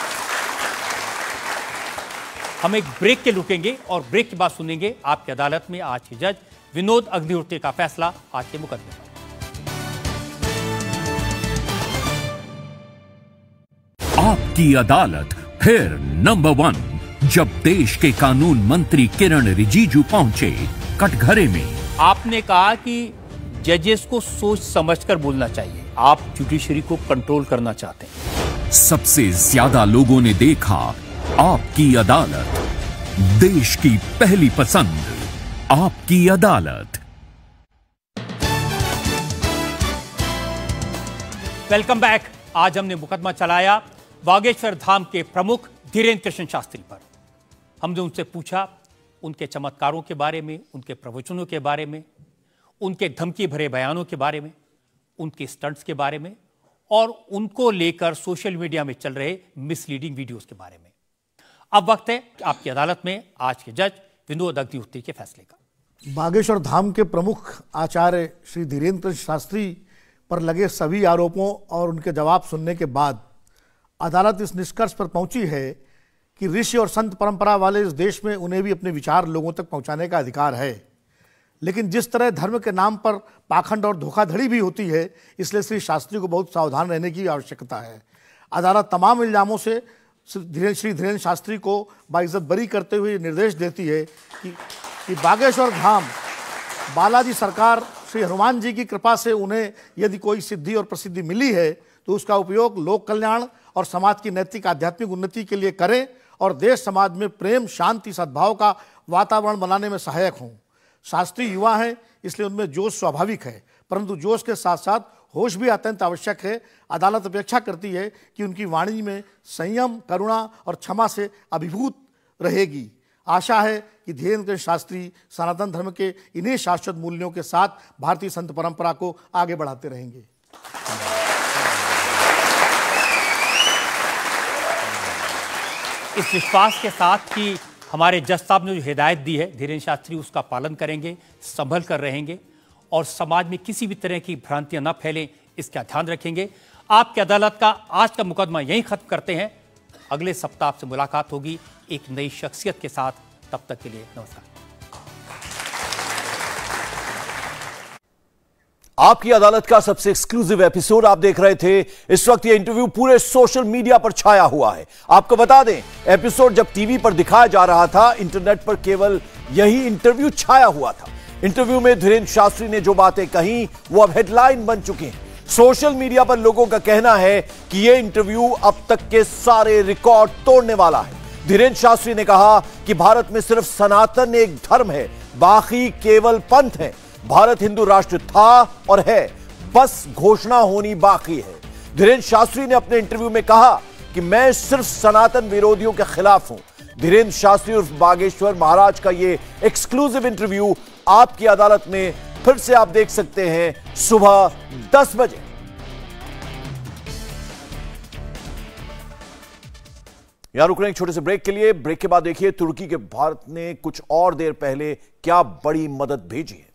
हम एक ब्रेक के रुकेंगे और ब्रेक के बाद सुनेंगे आपकी अदालत में आज के जज विनोद अग्निहोत्री का फैसला आज के मुकदमे पर। आपकी अदालत फिर नंबर 1, जब देश के कानून मंत्री किरण रिजिजू पहुंचे कटघरे में। आपने कहा कि जजेस को सोच समझकर बोलना चाहिए, आप जुडिशरी को कंट्रोल करना चाहते हैं। सबसे ज्यादा लोगों ने देखा आपकी अदालत, देश की पहली पसंद, आपकी अदालत। Welcome back. आज हमने मुकदमा चलाया बागेश्वर धाम के प्रमुख धीरेन्द्र कृष्ण शास्त्री पर। हमने उनसे पूछा उनके चमत्कारों के बारे में, उनके प्रवचनों के बारे में, उनके धमकी भरे बयानों के बारे में, उनके स्टंट्स के बारे में और उनको लेकर सोशल मीडिया में चल रहे मिसलीडिंग वीडियोस के बारे में। अब वक्त है आपकी अदालत में आज के जज विनोद अग्निहोत्री के फैसले का। बागेश्वर धाम के प्रमुख आचार्य श्री धीरेन्द्र कृष्ण शास्त्री पर लगे सभी आरोपों और उनके जवाब सुनने के बाद अदालत इस निष्कर्ष पर पहुंची है कि ऋषि और संत परंपरा वाले इस देश में उन्हें भी अपने विचार लोगों तक पहुंचाने का अधिकार है। लेकिन जिस तरह धर्म के नाम पर पाखंड और धोखाधड़ी भी होती है, इसलिए श्री शास्त्री को बहुत सावधान रहने की आवश्यकता है। अदालत तमाम इल्जामों से श्री धीरेन्द्र शास्त्री को बाइज्जत बरी करते हुए निर्देश देती है कि बागेश्वर धाम बालाजी सरकार श्री हनुमान जी की कृपा से उन्हें यदि कोई सिद्धि और प्रसिद्धि मिली है तो उसका उपयोग लोक कल्याण और समाज की नैतिक आध्यात्मिक उन्नति के लिए करें और देश समाज में प्रेम, शांति, सद्भाव का वातावरण बनाने में सहायक हों। शास्त्री युवा हैं, इसलिए उनमें जोश स्वाभाविक है, परंतु जोश के साथ साथ होश भी अत्यंत आवश्यक है। अदालत अपेक्षा करती है कि उनकी वाणी में संयम, करुणा और क्षमा से अभिभूत रहेगी। आशा है कि धीरेन्द्र शास्त्री सनातन धर्म के इन्हीं शाश्वत मूल्यों के साथ भारतीय संत परंपरा को आगे बढ़ाते रहेंगे। इस विश्वास के साथ कि हमारे जज साहब ने जो हिदायत दी है धीरेन्द्र शास्त्री उसका पालन करेंगे, संभल कर रहेंगे और समाज में किसी भी तरह की भ्रांतियां न फैलें, इसका ध्यान रखेंगे। आपकी अदालत का आज का मुकदमा यहीं खत्म करते हैं। अगले सप्ताह आपसे मुलाकात होगी एक नई शख्सियत के साथ। तब तक के लिए नमस्कार। आपकी अदालत का सबसे एक्सक्लूसिव एपिसोड आप देख रहे थे। इस वक्त ये इंटरव्यू पूरे सोशल मीडिया पर छाया हुआ है। आपको बता दें, एपिसोड जब टीवी पर दिखाया जा रहा था, इंटरनेट पर केवल यही इंटरव्यू छाया हुआ था। इंटरव्यू में धीरेन्द्र शास्त्री ने जो बातें कही वो अब हेडलाइन बन चुकी हैं। सोशल मीडिया पर लोगों का कहना है कि यह इंटरव्यू अब तक के सारे रिकॉर्ड तोड़ने वाला है। धीरेन्द्र शास्त्री ने कहा कि भारत में सिर्फ सनातन एक धर्म है, बाकी केवल पंथ है। भारत हिंदू राष्ट्र था और है, बस घोषणा होनी बाकी है। धीरेन्द्र शास्त्री ने अपने इंटरव्यू में कहा कि मैं सिर्फ सनातन विरोधियों के खिलाफ हूं। धीरेन्द्र शास्त्री उर्फ बागेश्वर महाराज का यह एक्सक्लूसिव इंटरव्यू आपकी अदालत में फिर से आप देख सकते हैं सुबह 10 बजे। यहां रुक रहे हैं एक छोटे से ब्रेक के लिए। ब्रेक के बाद देखिए तुर्की के भारत ने कुछ और देर पहले क्या बड़ी मदद भेजी है।